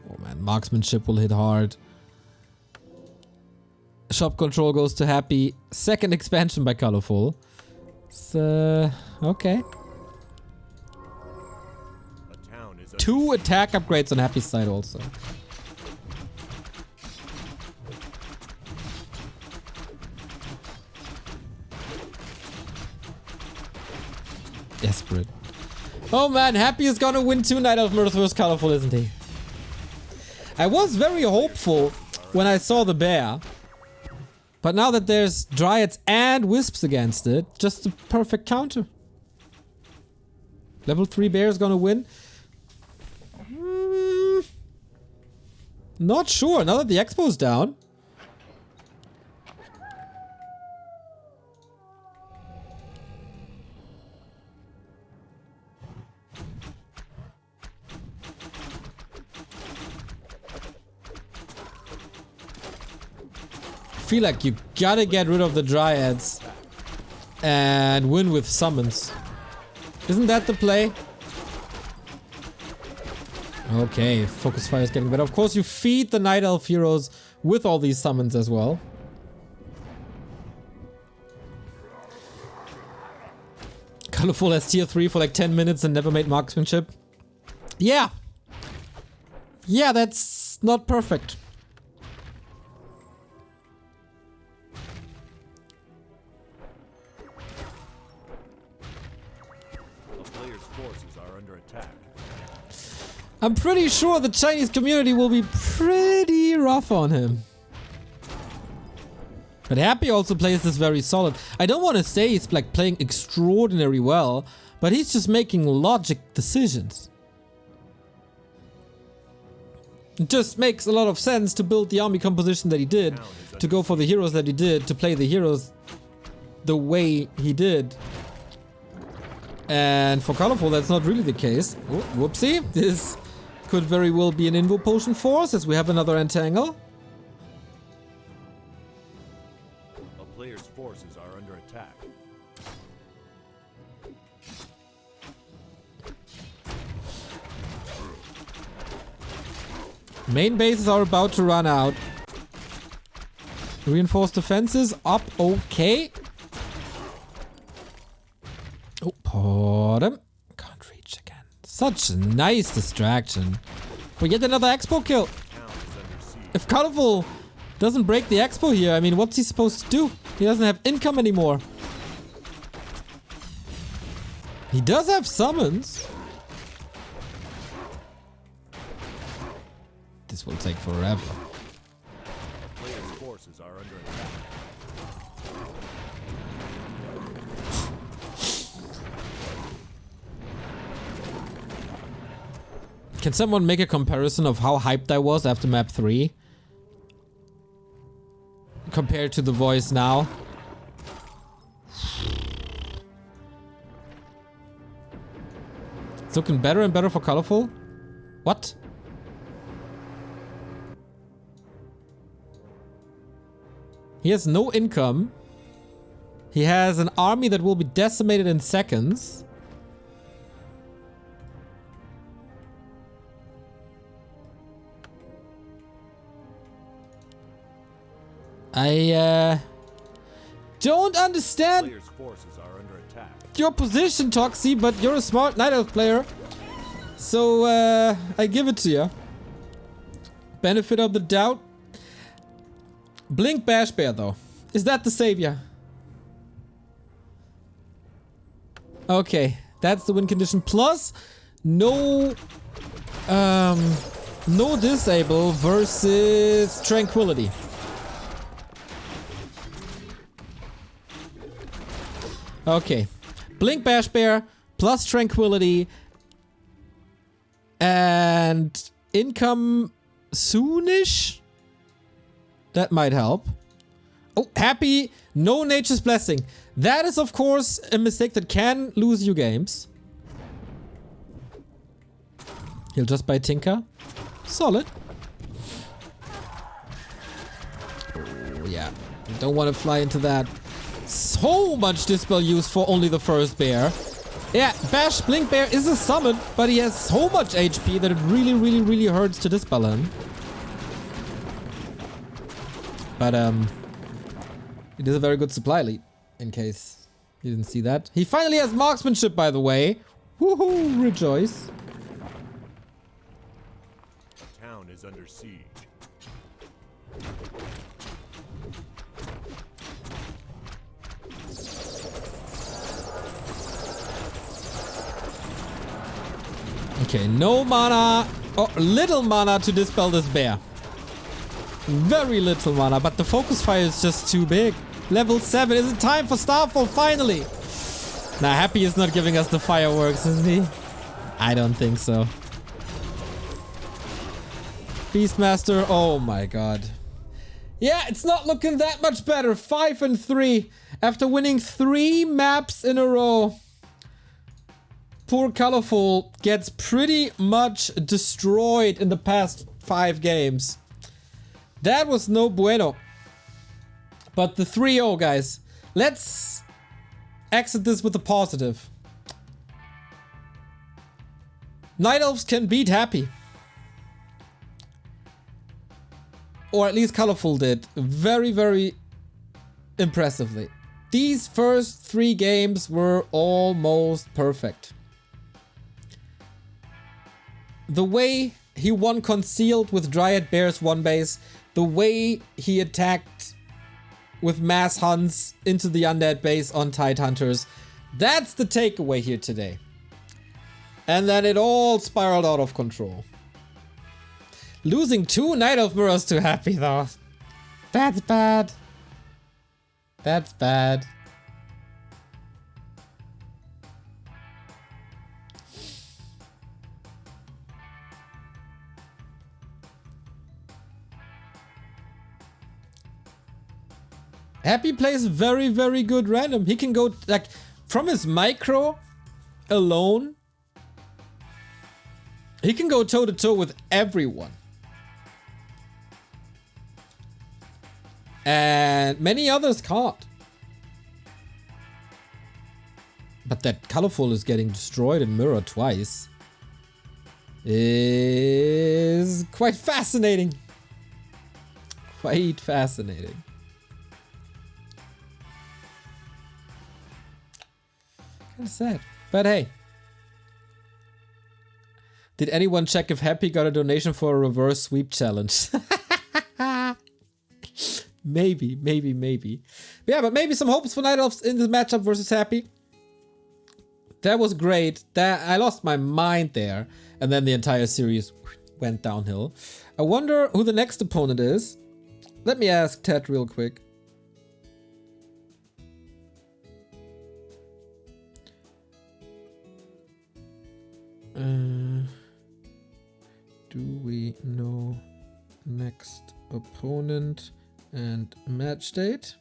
A: Oh man, Marksmanship will hit hard. Shop Control goes to Happy. Second expansion by Colorful. So, okay. 2 attack upgrades on Happy's side also. Desperate. Oh man, Happy is gonna win 2 Night Elf Mirth versus Colorful, isn't he? I was very hopeful when I saw the bear. But now that there's Dryads and Wisps against it, just a perfect counter. Level 3 bear is gonna win. Not sure, now that the Expo's down. I feel like you gotta get rid of the Dryads and win with summons. Isn't that the play? Okay, Focus Fire is getting better. Of course, you feed the Night Elf heroes with all these summons as well. Colorful has tier 3 for like 10 minutes and never made marksmanship. Yeah! Yeah, that's not perfect. I'm pretty sure the Chinese community will be pretty rough on him. But Happy also plays this very solid. I don't want to say he's like playing extraordinary well, but he's just making logic decisions. It just makes a lot of sense to build the army composition that he did, to go for the heroes that he did, to play the heroes the way he did. And for Colorful, that's not really the case. Oh, whoopsie. This could very well be an Invo Potion Force, as we have another Entangle.
B: A player's forces are under attack.
A: Main bases are about to run out. Reinforced defenses up, okay. Oh, bottom. Can't reach again. Such a nice distraction. For yet another Expo kill. If Colorful doesn't break the Expo here, I mean, what's he supposed to do? He doesn't have income anymore. He does have summons. This will take forever.
B: Player's forces are under attack.
A: Can someone make a comparison of how hyped I was after map 3? Compared to the voice now? It's looking better and better for Colorful? What? He has no income. He has an army that will be decimated in seconds. I don't understand
B: Player's forces are under attack.
A: your position, Toxie, but you're a smart Night Elf player. So I give it to you. Benefit of the doubt. Blink Bash Bear though. Is that the savior? Okay, that's the win condition. Plus, no disable versus Tranquility. Okay, Blink Bash Bear plus Tranquility and income soonish. That might help. Oh, Happy, no Nature's Blessing. That is, of course, a mistake that can lose you games. He'll just buy Tinker. Solid. Don't want to fly into that. So much Dispel use for only the first bear. Yeah, Bash Blink Bear is a summon, but he has so much HP that it really hurts to Dispel him. But it is a very good supply lead, in case you didn't see that. He finally has marksmanship, by the way. Woohoo, rejoice.
B: The town is under siege.
A: Okay, no mana, or little mana to dispel this bear. Very little mana, but the focus fire is just too big. Level 7, is it time for Starfall finally? Nah, Happy is not giving us the fireworks, isn't he? I don't think so. Beastmaster, oh my god. Yeah, it's not looking that much better. 5 and 3 after winning 3 maps in a row. Poor Colorful gets pretty much destroyed in the past 5 games. That was no bueno. But the 3-0, guys. Let's exit this with a positive. Night Elves can beat Happy. Or at least Colorful did. Very impressively. These first 3 games were almost perfect. The way he won Concealed with Dryad Bears 1 base, the way he attacked with Mass Hunts into the Undead base on Tide Hunters, that's the takeaway here today. And then it all spiraled out of control. Losing 2 Night Elf Mirrors to Happy though. That's bad. That's bad. Happy plays very good random. He can go, like, from his micro alone, he can go toe to toe with everyone. And many others can't. But that Colorful is getting destroyed in Mirror twice is quite fascinating. Quite fascinating. Kind of sad. But hey. Did anyone check if Happy got a donation for a reverse sweep challenge? Maybe. But yeah, but maybe some hopes for Night Elves in the matchup versus Happy. That was great. I lost my mind there. And then the entire series went downhill. I wonder who the next opponent is. Let me ask Ted real quick. Do we know next opponent and match date?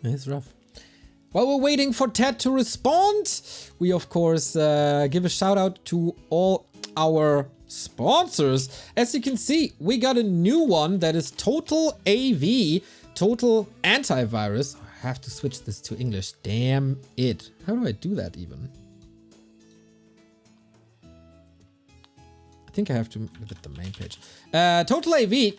A: It's rough. While we're waiting for Ted to respond, we of course give a shout out to all our sponsors. As you can see, we got a new one that is Total AV, Total Antivirus. I have to switch this to English. Damn it. How do I do that even? I think I have to look at the main page. Total AV,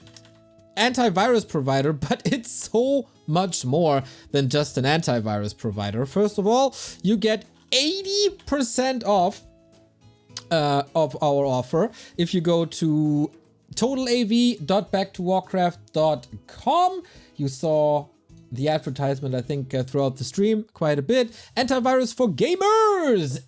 A: antivirus provider, but it's so much more than just an antivirus provider. First of all, you get 80% off of our offer if you go to totalav.backtowarcraft.com. You saw the advertisement, I think, throughout the stream quite a bit. Antivirus for gamers,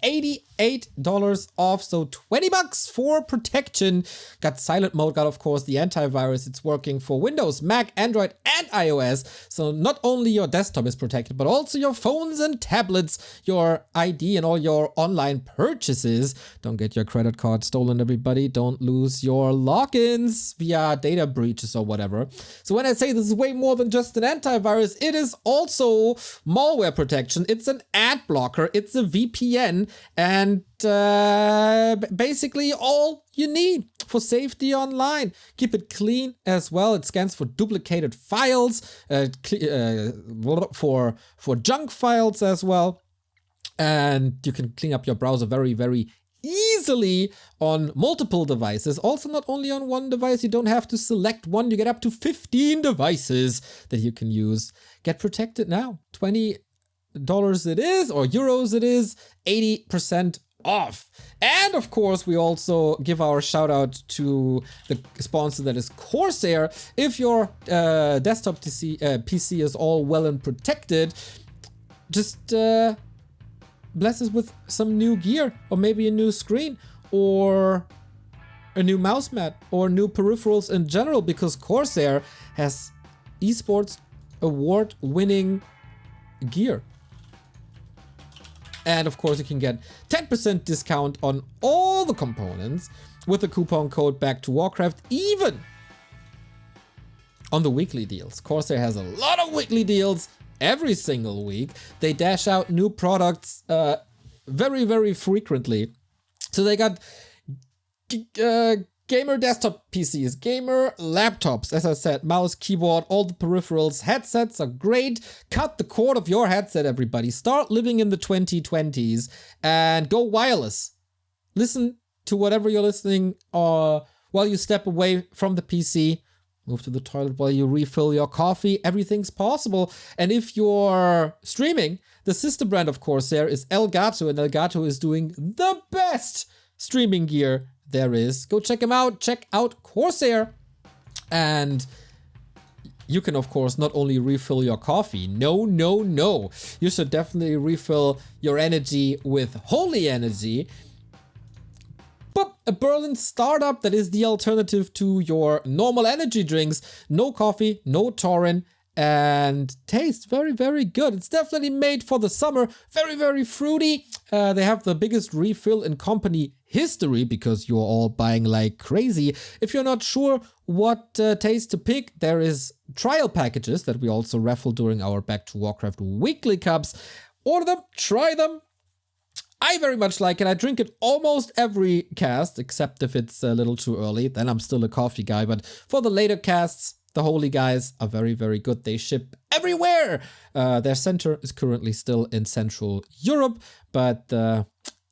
A: $8 off, so $20 for protection. Got silent mode, got of course the antivirus. It's working for Windows, Mac, Android, and iOS. So not only your desktop is protected, but also your phones and tablets, your ID, and all your online purchases. Don't get your credit card stolen, everybody. Don't lose your logins via data breaches or whatever. So when I say this is way more than just an antivirus, it is also malware protection. It's an ad blocker. It's a VPN, and basically all you need for safety online. Keep it clean as well. It scans for duplicated files, for junk files as well. And you can clean up your browser very, very easily on multiple devices. Also, not only on one device, you don't have to select one. You get up to 15 devices that you can use. Get protected now. $20 it is, or euros it is, 80% off. And of course, we also give our shout out to the sponsor, that is CORSAIR. If your desktop PC is all well and protected, just bless us with some new gear, or maybe a new screen, or a new mouse mat, or new peripherals in general, because CORSAIR has esports award-winning gear. And of course, you can get 10% discount on all the components with the coupon code Back to Warcraft, even on the weekly deals. CORSAIR has a lot of weekly deals every single week. They dash out new products very, very frequently. So they got gamer desktop PCs, gamer laptops, as I said, mouse, keyboard, all the peripherals. Headsets are great. Cut the cord of your headset, everybody. Start living in the 2020s and go wireless. Listen to whatever you're listening while you step away from the PC. Move to the toilet while you refill your coffee. Everything's possible. And if you're streaming, the sister brand of CORSAIR is Elgato, and Elgato is doing the best streaming gear there is. Go check them out. Check out CORSAIR. And you can, of course, not only refill your coffee. No. You should definitely refill your energy with Holy Energy. But a Berlin startup that is the alternative to your normal energy drinks. No coffee, no taurine, and tastes very, very good. It's definitely made for the summer. Very, very fruity. They have the biggest refill in company history, because you're all buying like crazy. If you're not sure what taste to pick, there is trial packages that we also raffle during our Back to Warcraft weekly cups. Order them, try them. I very much like it. I drink it almost every cast, except if it's a little too early. Then I'm still a coffee guy. But for the later casts, the Holy guys are very, very good. They ship everywhere. Their center is currently still in Central Europe, but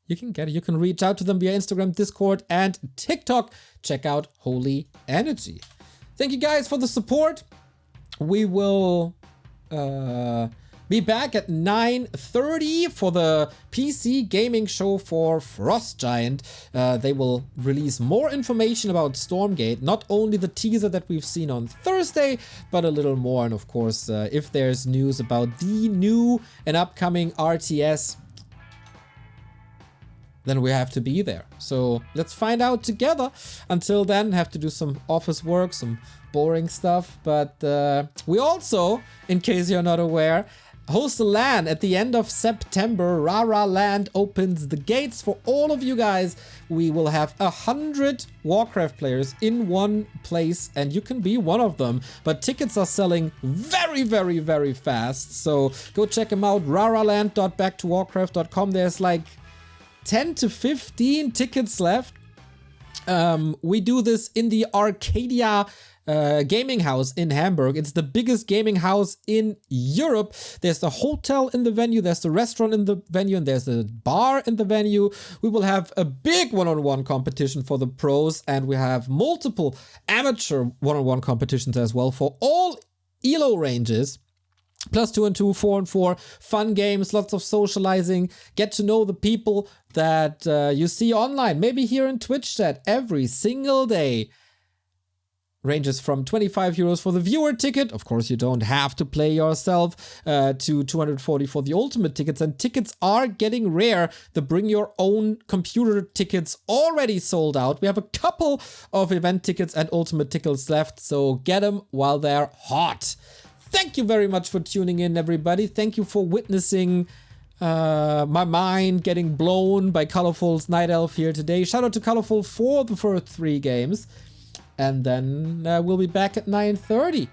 A: you can get it. You can reach out to them via Instagram, Discord, and TikTok. Check out Holy Energy. Thank you guys for the support. We will be back at 9:30 for the PC gaming show for Frost Giant. They will release more information about Stormgate, not only the teaser that we've seen on Thursday, but a little more. And of course, if there's news about the new and upcoming RTS, then we have to be there. So let's find out together. Until then, have to do some office work, some boring stuff. But we also, in case you're not aware, host a LAN at the end of September. Rara Land opens the gates for all of you guys. We will have 100 Warcraft players in one place, and you can be one of them. But tickets are selling very, very, very fast. So go check them out. raraland.backtowarcraft.com. There's like 10 to 15 tickets left. We do this in the Arcadia gaming house in Hamburg. It's the biggest gaming house in Europe. There's the hotel in the venue, there's the restaurant in the venue, and there's a bar in the venue. We will have a big one-on-one competition for the pros, and we have multiple amateur one-on-one competitions as well for all ELO ranges. +2 and 2, 4 and 4, fun games, lots of socializing, get to know the people that you see online, maybe here in Twitch chat every single day. ranges from 25 euros for the viewer ticket. Of course, you don't have to play yourself, to 240 for the ultimate tickets. And tickets are getting rare. The bring your own computer tickets already sold out. We have a couple of event tickets and ultimate tickets left, so get them while they're hot. Thank you very much for tuning in, everybody. Thank you for witnessing my mind getting blown by Colorful's Night Elf here today. Shout out to Colorful for the first 3 games. And then we'll be back at 9:30.